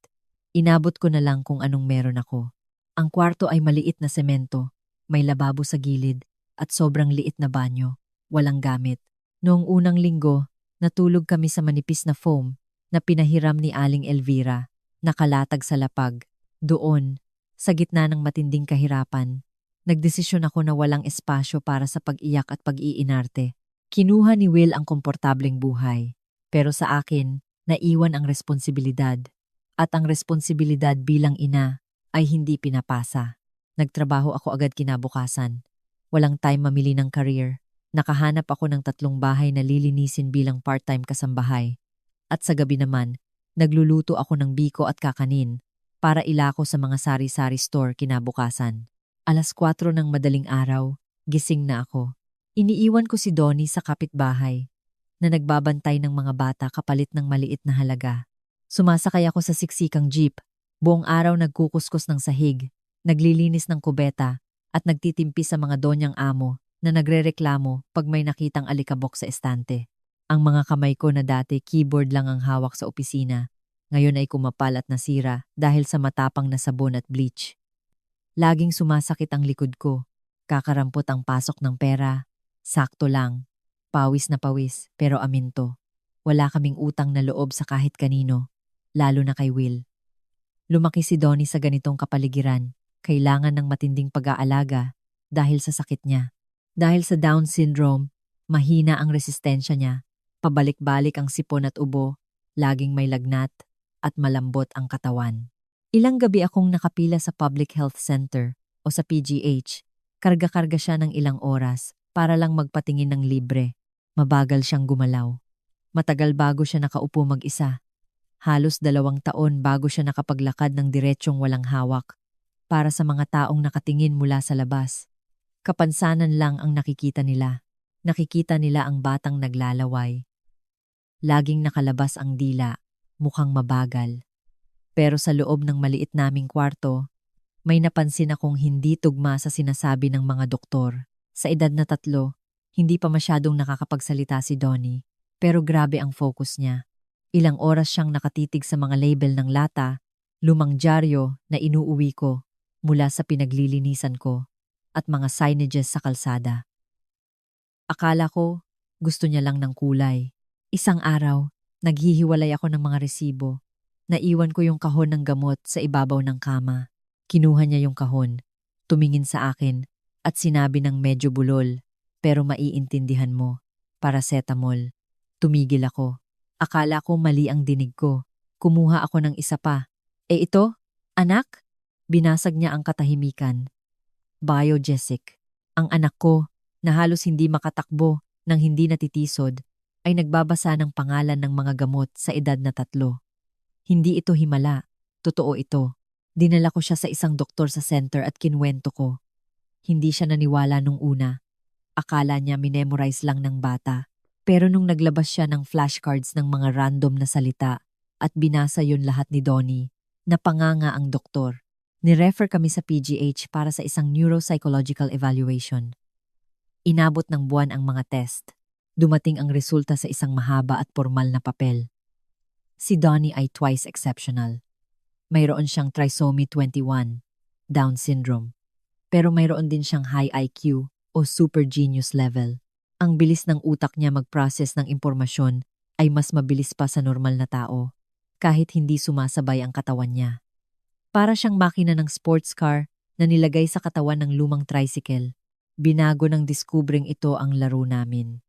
Inabot ko na lang kung anong meron ako. Ang kwarto ay maliit na semento, may lababo sa gilid, at sobrang liit na banyo. Walang gamit. Noong unang linggo, natulog kami sa manipis na foam na pinahiram ni Aling Elvira, nakalatag sa lapag. Doon, sa gitna ng matinding kahirapan, nagdesisyon ako na walang espasyo para sa pag-iyak at pag-iinarte. Kinuha ni Will ang komportableng buhay. Pero sa akin, naiwan ang responsibilidad. At ang responsibilidad bilang ina ay hindi pinapasa. Nagtrabaho ako agad kinabukasan. Walang time mamili ng career. Nakahanap ako ng 3 bahay na lilinisin bilang part-time kasambahay. At sa gabi naman, nagluluto ako ng biko at kakanin para ilako sa mga sari-sari store kinabukasan. 4:00 ng madaling araw, gising na ako. Iniiwan ko si Donnie sa kapitbahay na nagbabantay ng mga bata kapalit ng maliit na halaga. Sumasakay ako sa siksikang jeep, buong araw nagkukuskus ng sahig, naglilinis ng kubeta, at nagtitimpi sa mga donyang amo na nagrereklamo pag may nakitang alikabok sa estante. Ang mga kamay ko na dati keyboard lang ang hawak sa opisina, ngayon ay kumapal at nasira dahil sa matapang na sabon at bleach. Laging sumasakit ang likod ko, kakarampot ang pasok ng pera, sakto lang. Pawis na pawis, pero aminto. Wala kaming utang na loob sa kahit kanino, lalo na kay Will. Lumaki si Donnie sa ganitong kapaligiran, kailangan ng matinding pag-aalaga dahil sa sakit niya. Dahil sa Down syndrome, mahina ang resistensya niya, pabalik-balik ang sipon at ubo, laging may lagnat, at malambot ang katawan. Ilang gabi akong nakapila sa Public Health Center o sa PGH, karga-karga siya ng ilang oras para lang magpatingin ng libre. Mabagal siyang gumalaw. Matagal bago siya nakaupo mag-isa. Halos 2 taon bago siya nakapaglakad ng diretsyong walang hawak. Para sa mga taong nakatingin mula sa labas, kapansanan lang ang nakikita nila. Nakikita nila ang batang naglalaway. Laging nakalabas ang dila, mukhang mabagal. Pero sa loob ng maliit naming kwarto, may napansin akong hindi tugma sa sinasabi ng mga doktor. Sa edad na 3, hindi pa masyadong nakakapagsalita si Donnie, pero grabe ang focus niya. Ilang oras siyang nakatitig sa mga label ng lata, lumang dyaryo na inuuwi ko mula sa pinaglilinisan ko, at mga signages sa kalsada. Akala ko, gusto niya lang ng kulay. Isang araw, naghihiwalay ako ng mga resibo. Naiwan ko yung kahon ng gamot sa ibabaw ng kama. Kinuha niya yung kahon, tumingin sa akin, at sinabi ng medyo bulol, pero maiintindihan mo, paracetamol. Tumigil ako. Akala ko mali ang dinig ko. Kumuha ako ng isa pa. Ito? Anak? Binasag niya ang katahimikan. Biogesic. Ang anak ko, na halos hindi makatakbo nang hindi natitisod, ay nagbabasa ng pangalan ng mga gamot sa edad na 3. Hindi ito himala. Totoo ito. Dinala ko siya sa isang doktor sa center at kinwento ko. Hindi siya naniwala nung una. Akala niya minemorize lang ng bata. Pero nung naglabas siya ng flashcards ng mga random na salita at binasa yun lahat ni Donnie, napanganga ang doktor. Ni-refer kami sa PGH para sa isang neuropsychological evaluation. Inabot ng buwan ang mga test. Dumating ang resulta sa isang mahaba at formal na papel. Si Donnie ay twice exceptional. Mayroon siyang trisomy 21, Down syndrome. Pero mayroon din siyang high IQ o super genius level. Ang bilis ng utak niya mag-process ng impormasyon ay mas mabilis pa sa normal na tao, kahit hindi sumasabay ang katawan niya. Para siyang makina ng sports car na nilagay sa katawan ng lumang tricycle. Binago ng diskubreng ito ang laro namin.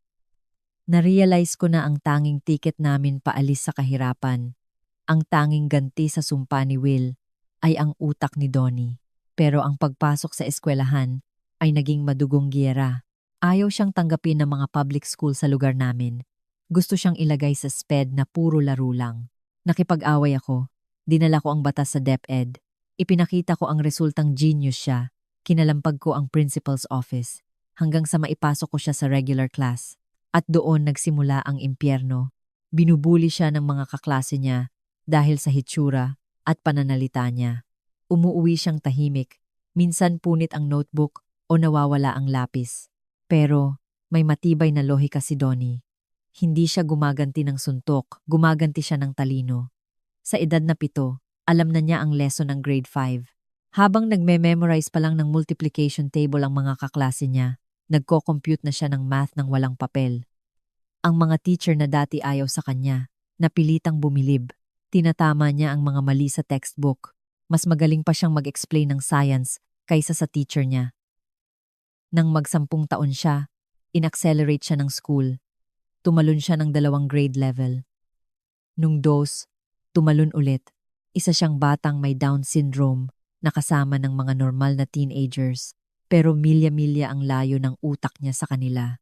Narealize ko na ang tanging ticket namin paalis sa kahirapan, ang tanging ganti sa sumpa ni Will, ay ang utak ni Donnie. Pero ang pagpasok sa eskwelahan ay naging madugong giyera. Ayaw siyang tanggapin ng mga public school sa lugar namin. Gusto siyang ilagay sa SPED na puro laro lang. Nakipag-away ako. Dinala ko ang batas sa DepEd. Ipinakita ko ang resultang genius siya. Kinalampag ko ang principal's office. Hanggang sa maipasok ko siya sa regular class. At doon nagsimula ang impyerno. Binubuli siya ng mga kaklase niya dahil sa hitsura at pananalita niya. Umuuwi siyang tahimik. Minsan punit ang notebook o nawawala ang lapis. Pero may matibay na lohika si Donnie. Hindi siya gumaganti ng suntok, gumaganti siya ng talino. Sa edad na 7, alam na niya ang lesson ng grade 5. Habang nagme-memorize pa lang ng multiplication table ang mga kaklase niya, nagko-compute na siya ng math ng walang papel. Ang mga teacher na dati ayaw sa kanya, napilitang bumilib. Tinatama niya ang mga mali sa textbook. Mas magaling pa siyang mag-explain ng science kaysa sa teacher niya. Nang mag-10 taon siya, in-accelerate siya ng school. Tumalon siya ng 2 grade level. Nung 2, tumalon ulit. Isa siyang batang may Down syndrome na kasama ng mga normal na teenagers. Pero milya-milya ang layo ng utak niya sa kanila.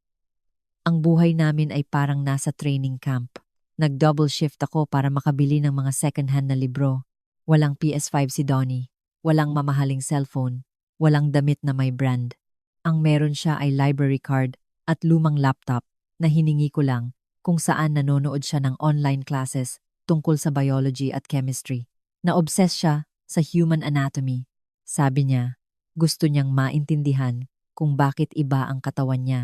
Ang buhay namin ay parang nasa training camp. Nag-double shift ako para makabili ng mga second-hand na libro. Walang PS5 si Donnie. Walang mamahaling cellphone. Walang damit na may brand. Ang meron siya ay library card at lumang laptop na hiningi ko lang kung saan nanonood siya ng online classes tungkol sa biology at chemistry. Na-obsess siya sa human anatomy. Sabi niya, gusto niyang maintindihan kung bakit iba ang katawan niya.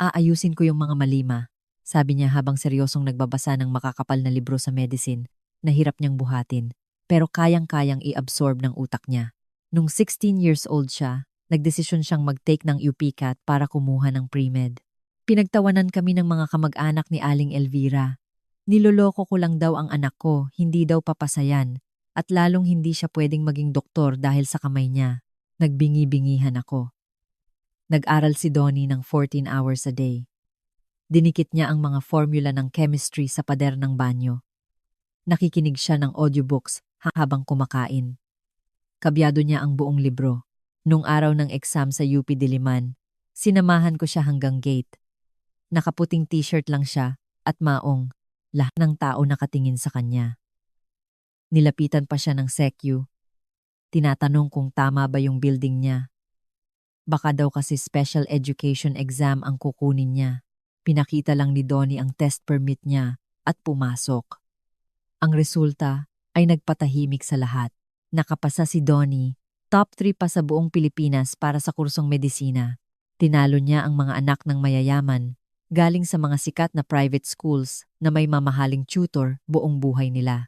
Aayusin ko yung mga malima, sabi niya habang seryosong nagbabasa ng makakapal na libro sa medicine na hirap niyang buhatin, pero kayang-kayang i-absorb ng utak niya. Nung 16 years old siya, nagdesisyon siyang mag-take ng UPCAT para kumuha ng pre-med. Pinagtawanan kami ng mga kamag-anak ni Aling Elvira. Niloloko ko lang daw ang anak ko, hindi daw papasayan, at lalong hindi siya pwedeng maging doktor dahil sa kamay niya. Nagbingi-bingihan ako. Nag-aral si Donnie ng 14 hours a day. Dinikit niya ang mga formula ng chemistry sa pader ng banyo. Nakikinig siya ng audiobooks habang kumakain. Kabyado niya ang buong libro. Nung araw ng exam sa UP Diliman, sinamahan ko siya hanggang gate. Nakaputing t-shirt lang siya at maong. Lahat ng tao nakatingin sa kanya. Nilapitan pa siya ng SECU. Tinatanong kung tama ba yung building niya. Baka daw kasi special education exam ang kukunin niya. Pinakita lang ni Donnie ang test permit niya at pumasok. Ang resulta ay nagpatahimik sa lahat. Nakapasa si Donnie, top 3 pa sa buong Pilipinas para sa kursong medisina. Tinalo niya ang mga anak ng mayayaman, galing sa mga sikat na private schools na may mamahaling tutor buong buhay nila.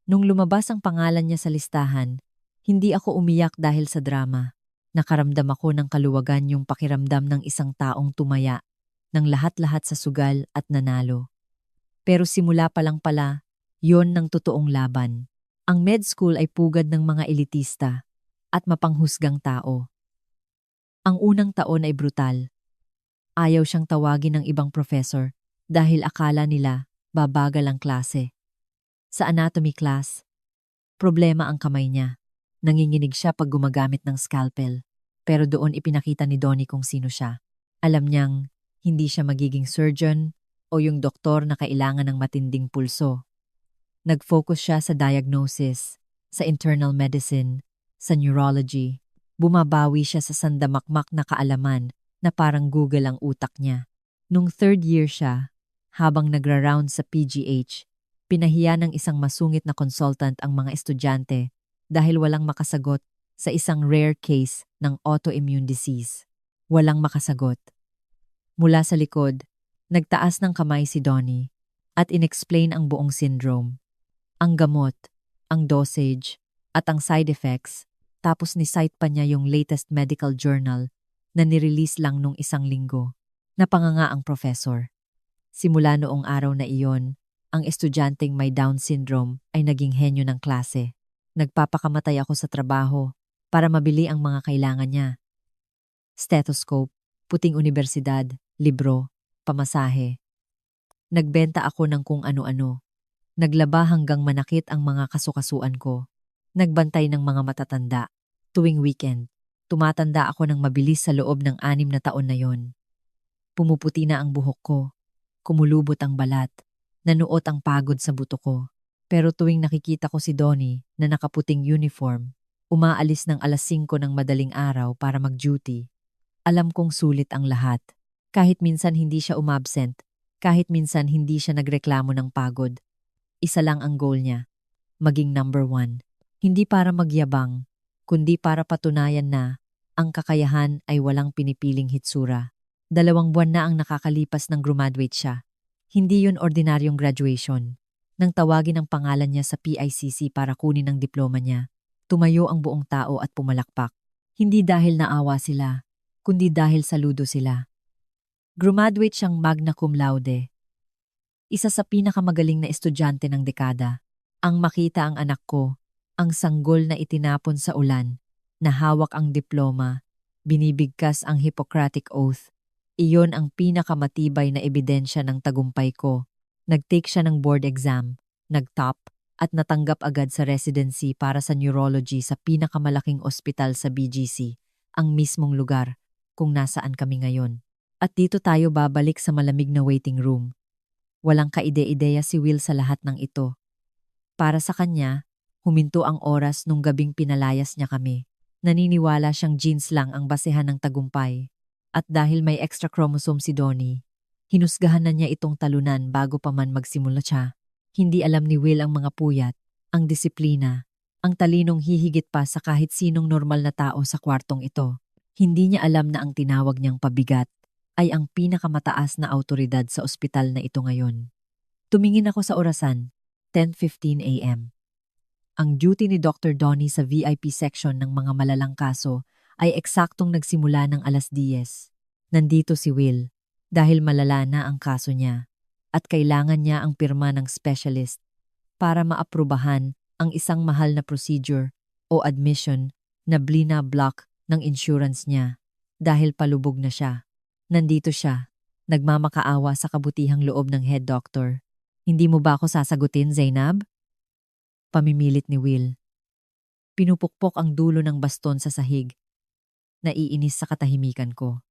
Nung lumabas ang pangalan niya sa listahan, hindi ako umiyak dahil sa drama. Nakaramdam ako ng kaluwagan yung pakiramdam ng isang taong tumaya, ng lahat-lahat sa sugal at nanalo. Pero simula pa lang pala, yon ng totoong laban. Ang med school ay pugad ng mga elitista at mapanghusgang tao. Ang unang taon ay brutal. Ayaw siyang tawagin ng ibang professor dahil akala nila babagal ang klase. Sa anatomy class, problema ang kamay niya. Nanginginig siya pag gumagamit ng scalpel. Pero doon ipinakita ni Donnie kung sino siya. Alam niyang hindi siya magiging surgeon o yung doktor na kailangan ng matinding pulso. Nag-focus siya sa diagnosis, sa internal medicine, sa neurology. Bumabawi siya sa sandamakmak na kaalaman na parang Google ang utak niya. Nung 3rd year siya, habang nagra-round sa PGH, pinahiya ng isang masungit na consultant ang mga estudyante dahil walang makasagot sa isang rare case ng autoimmune disease. Walang makasagot. Mula sa likod, nagtaas ng kamay si Donnie at inexplain ang buong syndrome. Ang gamot, ang dosage, at ang side effects, tapos ni-cite pa niya yung latest medical journal na nirelease lang nung 1 linggo. Napanganga ang professor. Simula noong araw na iyon, ang estudyanteng may Down syndrome ay naging henyo ng klase. Nagpapakamatay ako sa trabaho para mabili ang mga kailangan niya. Stethoscope, puting unibersidad, libro, pamasahe. Nagbenta ako ng kung ano-ano. Naglaba hanggang manakit ang mga kasukasuan ko. Nagbantay ng mga matatanda. Tuwing weekend, tumatanda ako ng mabilis sa loob ng 6 na taon na yon. Pumuputi na ang buhok ko. Kumulubot ang balat. Nanuot ang pagod sa buto ko. Pero tuwing nakikita ko si Donnie na nakaputing uniform, umaalis ng 5:00 ng madaling araw para mag-duty, alam kong sulit ang lahat. Kahit minsan hindi siya umabsent, kahit minsan hindi siya nagreklamo ng pagod. Isa lang ang goal niya, maging number 1. Hindi para magyabang, kundi para patunayan na ang kakayahan ay walang pinipiling hitsura. 2 buwan na ang nakakalipas nang graduate siya. Hindi yun ordinaryong graduation. Nang tawagin ang pangalan niya sa PICC para kunin ang diploma niya, tumayo ang buong tao at pumalakpak. Hindi dahil naawa sila, kundi dahil saludo sila. Graduate siyang magna cum laude. Isa sa pinakamagaling na estudyante ng dekada. Ang makita ang anak ko, ang sanggol na itinapon sa ulan, na hawak ang diploma, binibigkas ang Hippocratic Oath. Iyon ang pinakamatibay na ebidensya ng tagumpay ko. Nag-take siya ng board exam, nag-top, at natanggap agad sa residency para sa neurology sa pinakamalaking ospital sa BGC, ang mismong lugar kung nasaan kami ngayon. At dito tayo babalik sa malamig na waiting room. Walang kaide-ideya si Will sa lahat ng ito. Para sa kanya, huminto ang oras nung gabing pinalayas niya kami. Naniniwala siyang genes lang ang basehan ng tagumpay. At dahil may extra chromosome si Donnie, hinusgahan na niya itong talunan bago pa man magsimula siya. Hindi alam ni Will ang mga puyat, ang disiplina, ang talinong hihigit pa sa kahit sinong normal na tao sa kwartong ito. Hindi niya alam na ang tinawag niyang pabigat ay ang pinakamataas na autoridad sa ospital na ito ngayon. Tumingin ako sa orasan, 10:15 a.m. Ang duty ni Dr. Donnie sa VIP section ng mga malalang kaso ay eksaktong nagsimula ng 10:00. Nandito si Will dahil malala na ang kaso niya at kailangan niya ang pirma ng specialist para maaprubahan ang isang mahal na procedure o admission na blina-block ng insurance niya dahil palubog na siya. Nandito siya, nagmamakaawa sa kabutihang loob ng head doctor. Hindi mo ba ako sasagutin, Zainab? Pamimilit ni Will. Pinupukpok ang dulo ng baston sa sahig. Naiinis sa katahimikan ko.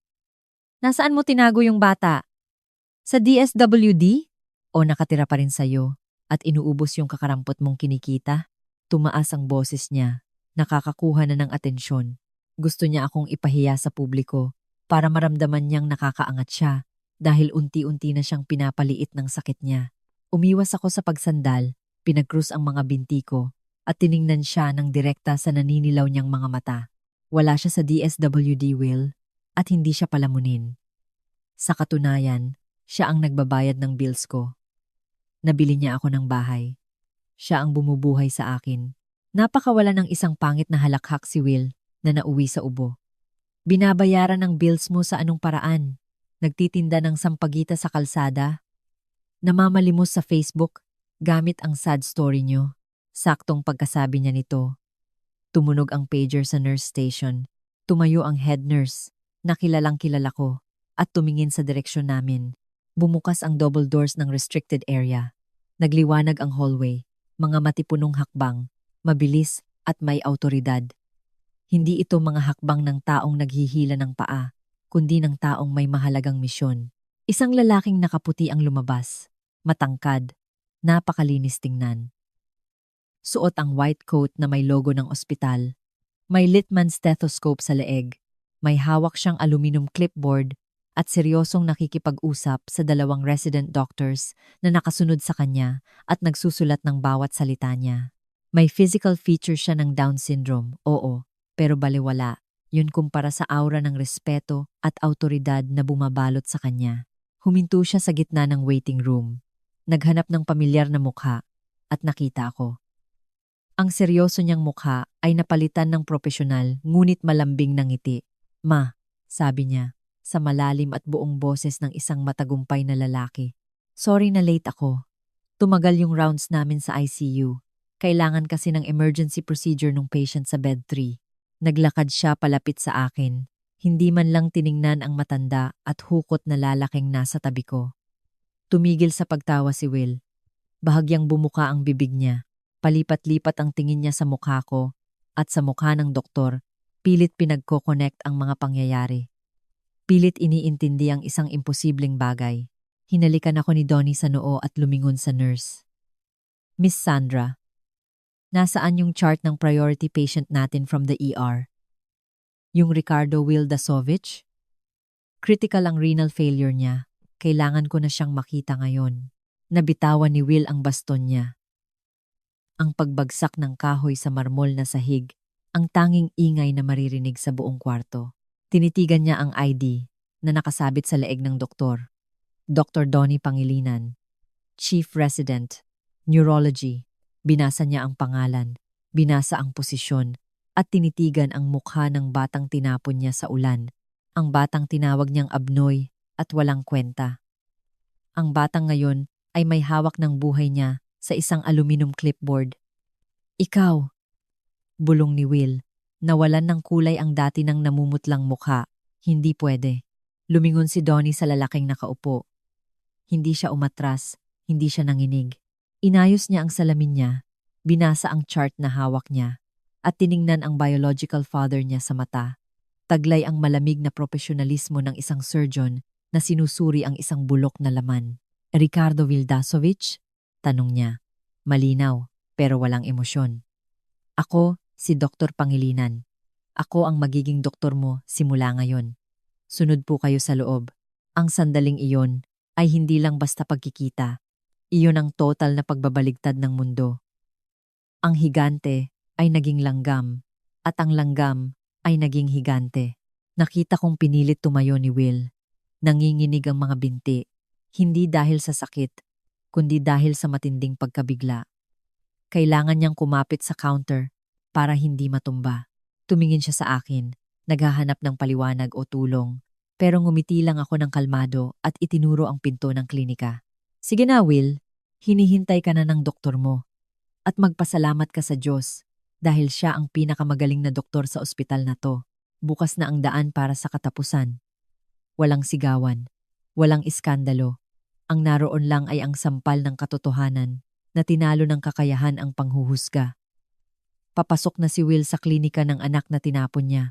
Nasaan mo tinago yung bata? Sa DSWD? O nakatira pa rin sa'yo at inuubos yung kakarampot mong kinikita? Tumaas ang boses niya, nakakakuha na ng atensyon. Gusto niya akong ipahiya sa publiko para maramdaman niyang nakakaangat siya dahil unti-unti na siyang pinapaliit ng sakit niya. Umiwas ako sa pagsandal, pinagkrus ang mga binti ko at tiningnan siya ng direkta sa naninilaw niyang mga mata. Wala siya sa DSWD, Will, at hindi siya palamunin. Sa katunayan, siya ang nagbabayad ng bills ko. Nabili niya ako ng bahay. Siya ang bumubuhay sa akin. Napakawala ng isang pangit na halakhak si Will na nauwi sa ubo. Binabayaran ng bills mo sa anong paraan? Nagtitinda ng sampagita sa kalsada? Namamalimos sa Facebook gamit ang sad story niyo. Saktong pagkasabi niya nito. Tumunog ang pager sa nurse station. Tumayo ang head nurse, na kilalang kilala ko, at tumingin sa direksyon namin. Bumukas ang double doors ng restricted area. Nagliwanag ang hallway, mga matipunong hakbang, mabilis at may autoridad. Hindi ito mga hakbang ng taong naghihila ng paa, kundi ng taong may mahalagang misyon. Isang lalaking nakaputi ang lumabas, matangkad, napakalinis tingnan. Suot ang white coat na may logo ng ospital. May Littmann stethoscope sa leeg. May hawak siyang aluminum clipboard at seryosong nakikipag-usap sa 2 resident doctors na nakasunod sa kanya at nagsusulat ng bawat salita niya. May physical feature siya ng Down syndrome, oo, pero balewala. Yun kumpara sa aura ng respeto at autoridad na bumabalot sa kanya. Huminto siya sa gitna ng waiting room. Naghanap ng pamilyar na mukha at nakita ako. Ang seryoso niyang mukha ay napalitan ng propesyonal ngunit malambing na ngiti. "Ma," sabi niya, sa malalim at buong boses ng isang matagumpay na lalaki. "Sorry na late ako. Tumagal yung rounds namin sa ICU. Kailangan kasi ng emergency procedure ng patient sa bed 3. Naglakad siya palapit sa akin. Hindi man lang tiningnan ang matanda at hukot na lalaking nasa tabi ko. Tumigil sa pagtawa si Will. Bahagyang bumuka ang bibig niya. Palipat-lipat ang tingin niya sa mukha ko at sa mukha ng doktor. Pilit pinagko-connect ang mga pangyayari. Pilit iniintindi ang isang imposibleng bagay. Hinalikan ako ni Donnie sa noo at lumingon sa nurse. "Miss Sandra, nasaan yung chart ng priority patient natin from the ER? Yung Ricardo Will Dasovich? Critical ang renal failure niya. Kailangan ko na siyang makita ngayon." Nabitawan ni Will ang baston niya. Ang pagbagsak ng kahoy sa marmol na sahig, ang tanging ingay na maririnig sa buong kwarto. Tinitigan niya ang ID na nakasabit sa leeg ng doktor. Dr. Donnie Pangilinan, Chief Resident, Neurology. Binasa niya ang pangalan, binasa ang posisyon, at tinitigan ang mukha ng batang tinapon niya sa ulan. Ang batang tinawag niyang abnoy at walang kwenta. Ang batang ngayon ay may hawak ng buhay niya sa isang aluminum clipboard. "Ikaw," bulong ni Will. Nawalan ng kulay ang dati ng namumutlang mukha. Hindi pwede. Lumingon si Donnie sa lalaking nakaupo. Hindi siya umatras, hindi siya nanginig. Inayos niya ang salamin niya, binasa ang chart na hawak niya, at tiningnan ang biological father niya sa mata. Taglay ang malamig na profesionalismo ng isang surgeon na sinusuri ang isang bulok na laman. "Ricardo Vildasovich?" tanong niya. Malinaw, pero walang emosyon. "Ako, si Dr. Pangilinan. Ako ang magiging doktor mo simula ngayon. Sunod po kayo sa loob." Ang sandaling iyon ay hindi lang basta pagkikita. Iyon ang total na pagbabaligtad ng mundo. Ang higante ay naging langgam, at ang langgam ay naging higante. Nakita kong pinilit tumayo ni Will. Nanginginig ang mga binti, hindi dahil sa sakit, kundi dahil sa matinding pagkabigla. Kailangan niyang kumapit sa counter para hindi matumba. Tumingin siya sa akin, naghahanap ng paliwanag o tulong, pero ngumiti lang ako ng kalmado at itinuro ang pinto ng klinika. "Sige na, Will, hinihintay ka na ng doktor mo. At magpasalamat ka sa Diyos dahil siya ang pinakamagaling na doktor sa ospital na to. Bukas na ang daan para sa katapusan." Walang sigawan, walang iskandalo. Ang naroon lang ay ang sampal ng katotohanan na tinalo ng kakayahan ang panghuhusga. Papasok na si Will sa klinika ng anak na tinapon niya.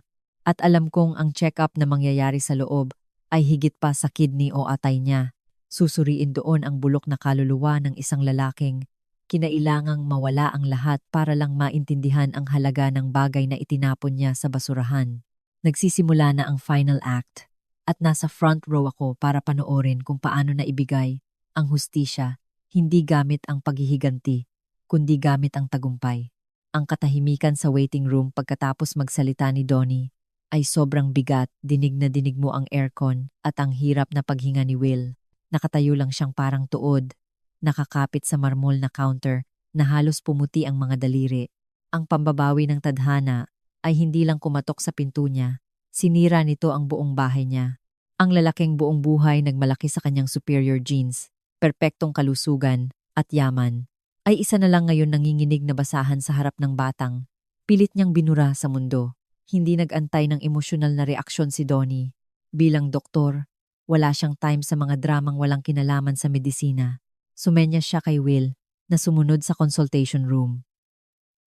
At alam kong ang check-up na mangyayari sa loob ay higit pa sa kidney o atay niya. Susuriin doon ang bulok na kaluluwa ng isang lalaking kinailangang mawala ang lahat para lang maintindihan ang halaga ng bagay na itinapon niya sa basurahan. Nagsisimula na ang final act. At nasa front row ako para panoorin kung paano na ibigay ang hustisya, hindi gamit ang paghihiganti, kundi gamit ang tagumpay. Ang katahimikan sa waiting room pagkatapos magsalita ni Donnie ay sobrang bigat, dinig na dinig mo ang aircon at ang hirap na paghinga ni Will. Nakatayo lang siyang parang tuod, nakakapit sa marmol na counter na halos pumuti ang mga daliri. Ang pambabawi ng tadhana ay hindi lang kumatok sa pinto niya, sinira nito ang buong bahay niya. Ang lalaking buong buhay nagmalaki sa kanyang superior genes, perpektong kalusugan at yaman, ay isa na lang ngayon nanginginig na basahan sa harap ng batang. Pilit niyang binura sa mundo. Hindi nag-antay ng emosyonal na reaksyon si Donnie. Bilang doktor, wala siyang time sa mga dramang walang kinalaman sa medisina. Sumenya siya kay Will na sumunod sa consultation room.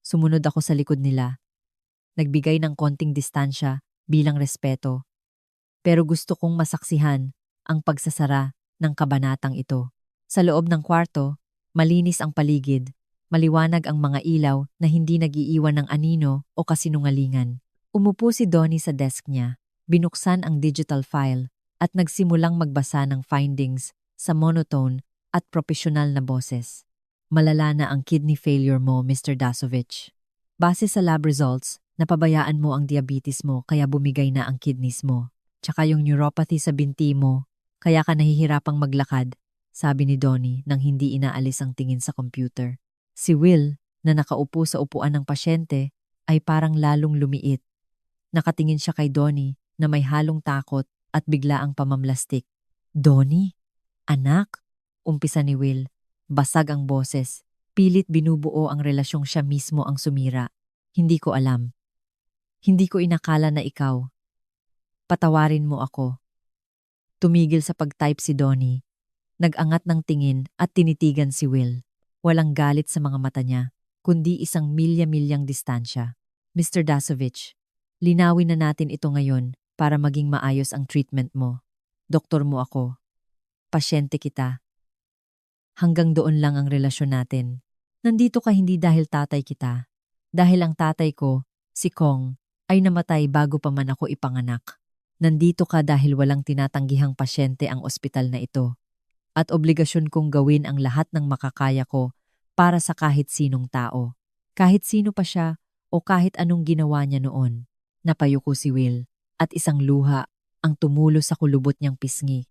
Sumunod ako sa likod nila. Nagbigay ng konting distansya bilang respeto. Pero gusto kong masaksihan ang pagsasara ng kabanatang ito. Sa loob ng kwarto, malinis ang paligid, maliwanag ang mga ilaw na hindi nag-iiwan ng anino o kasinungalingan. Umupo si Donnie sa desk niya, binuksan ang digital file at nagsimulang magbasa ng findings sa monotone at profesional na boses. "Malala na ang kidney failure mo, Mr. Dasovich. Base sa lab results, Napabayaan mo ang diabetes mo kaya bumigay na ang kidneys mo. Tsaka yung neuropathy sa binti mo, kaya ka nahihirapang maglakad, sabi ni Donnie nang hindi inaalis ang tingin sa computer. Si Will, na nakaupo sa upuan ng pasyente, ay parang lalong lumiit. Nakatingin siya kay Donnie na may halong takot at bigla ang pamamlastik. Donnie? Anak? Umpisa ni Will. Basag ang boses. Pilit binubuo ang relasyong siya mismo ang sumira. Hindi ko alam. Hindi ko inakala na ikaw. Patawarin mo ako. Tumigil sa pag-type si Donnie. Nag-angat ng tingin at tinitigan si Will. Walang galit sa mga mata niya, kundi isang milya-milyang distansya. Mr. Dasovich, linawin na natin ito ngayon para maging maayos ang treatment mo. Doktor mo ako. Pasyente kita. Hanggang doon lang ang relasyon natin. Nandito ka hindi dahil tatay kita. Dahil ang tatay ko, si Kong, ay namatay bago pa man ako ipanganak. Nandito ka dahil walang tinatanggihang pasyente ang ospital na ito. At obligasyon kong gawin ang lahat ng makakaya ko para sa kahit sinong tao. Kahit sino pa siya o kahit anong ginawa niya noon. Napayuko si Will at isang luha ang tumulo sa kulubot niyang pisngi.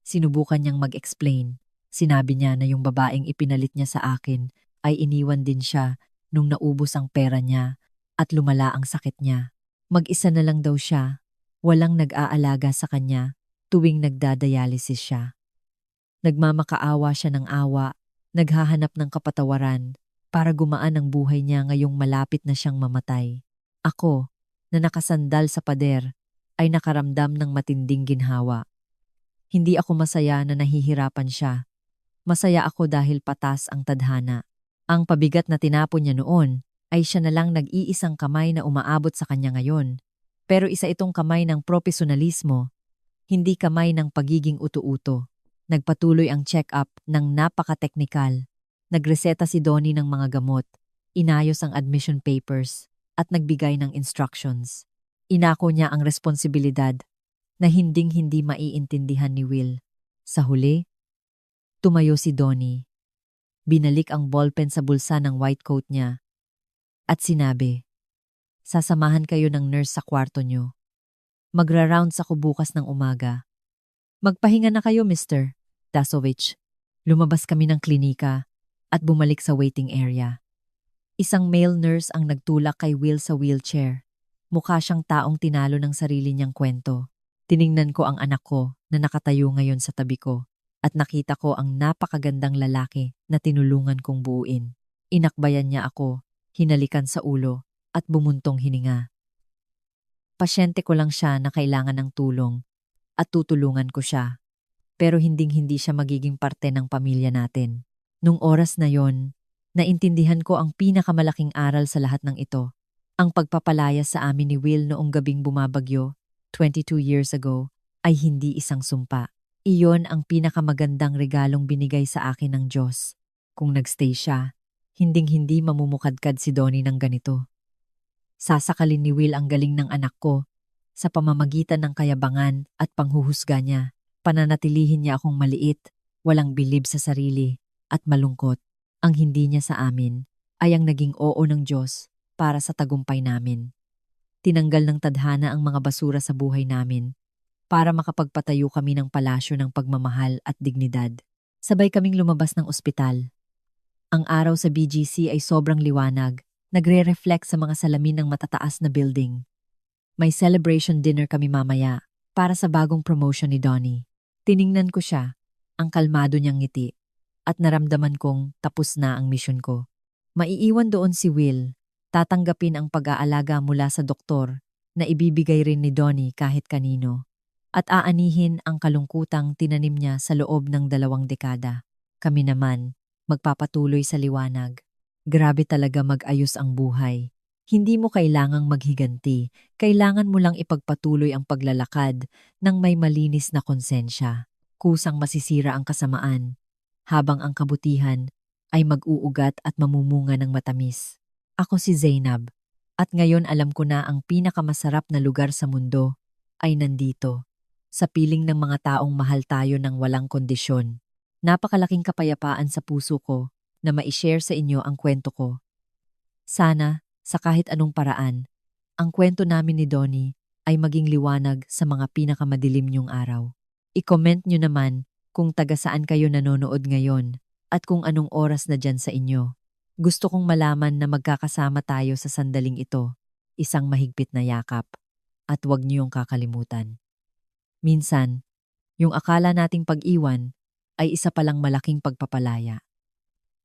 Sinubukan niyang mag-explain. Sinabi niya na yung babaeng ipinalit niya sa akin ay iniwan din siya nung naubos ang pera niya at lumala ang sakit niya. Mag-isa na lang daw siya, walang nag-aalaga sa kanya tuwing nagdadialysis siya. Nagmamakaawa siya ng awa, naghahanap ng kapatawaran para gumaan ang buhay niya ngayong malapit na siyang mamatay. Ako, na nakasandal sa pader, ay nakaramdam ng matinding ginhawa. Hindi ako masaya na nahihirapan siya. Masaya ako dahil patas ang tadhana. Ang pabigat na tinapon niya noon ay siya na lang nag-iisang kamay na umaabot sa kanya ngayon. Pero isa itong kamay ng profesionalismo, hindi kamay ng pagiging utu-uto. Nagpatuloy ang check-up ng napaka-teknikal. Nagreseta si Donnie ng mga gamot, inayos ang admission papers, at nagbigay ng instructions. Inako niya ang responsibilidad na hinding-hindi maiintindihan ni Will. Sa huli, tumayo si Donnie. Binalik ang ballpen sa bulsa ng white coat niya at sinabi, "Sasamahan kayo ng nurse sa kwarto niyo. Magra-rounds ako bukas ng umaga. Magpahinga na kayo, Mr. Dasovich." Lumabas kami ng klinika at bumalik sa waiting area. Isang male nurse ang nagtulak kay Will sa wheelchair. Mukha siyang taong tinalo ng sarili niyang kwento. Tiningnan ko ang anak ko na nakatayo ngayon sa tabi ko at nakita ko ang napakagandang lalaki na tinulungan kong buuin. Inakbayan niya ako, hinalikan sa ulo at bumuntong hininga. Pasyente ko lang siya na kailangan ng tulong at tutulungan ko siya. Pero hinding-hindi siya magiging parte ng pamilya natin. Nung oras na yon, naintindihan ko ang pinakamalaking aral sa lahat ng ito. Ang pagpapalaya sa amin ni Will noong gabing bumabagyo, 22 years ago, ay hindi isang sumpa. Iyon ang pinakamagandang regalong binigay sa akin ng Diyos. Kung nagstay siya, hinding-hindi mamumukadkad si Donnie ng ganito. Sasakalin ni Will ang galing ng anak ko sa pamamagitan ng kayabangan at panghuhusga niya. Pananatilihin niya akong maliit, walang bilib sa sarili, at malungkot. Ang hindi niya sa amin ay ang naging oo ng Diyos para sa tagumpay namin. Tinanggal ng tadhana ang mga basura sa buhay namin para makapagpatayo kami ng palasyo ng pagmamahal at dignidad. Sabay kaming lumabas ng ospital. Ang araw sa BGC ay sobrang liwanag, nagre-reflect sa mga salamin ng matataas na building. May celebration dinner kami mamaya para sa bagong promotion ni Donnie. Tiningnan ko siya, ang kalmado niyang ngiti, at naramdaman kong tapos na ang misyon ko. Maiiwan doon si Will, tatanggapin ang pag-aalaga mula sa doktor na ibibigay rin ni Donnie kahit kanino, at aanihin ang kalungkutang tinanim niya sa loob ng 2 dekada. Kami naman, magpapatuloy sa liwanag. Grabe talaga mag-ayos ang buhay. Hindi mo kailangang maghiganti, kailangan mo lang ipagpatuloy ang paglalakad ng may malinis na konsensya. Kusang masisira ang kasamaan, habang ang kabutihan ay mag-uugat at mamumunga ng matamis. Ako si Zainab, at ngayon alam ko na ang pinakamasarap na lugar sa mundo ay nandito, sa piling ng mga taong mahal tayo ng walang kondisyon. Napakalaking kapayapaan sa puso ko na ma-share sa inyo ang kwento ko. Sana, sa kahit anong paraan, ang kwento namin ni Donnie ay maging liwanag sa mga pinakamadilim niyong araw. I-comment nyo naman kung taga saan kayo nanonood ngayon at kung anong oras na dyan sa inyo. Gusto kong malaman na magkakasama tayo sa sandaling ito, isang mahigpit na yakap, at huwag niyong kakalimutan. Minsan, yung akala nating pag-iwan ay isa palang malaking pagpapalaya.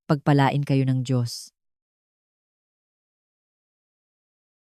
Pagpalain kayo ng Diyos.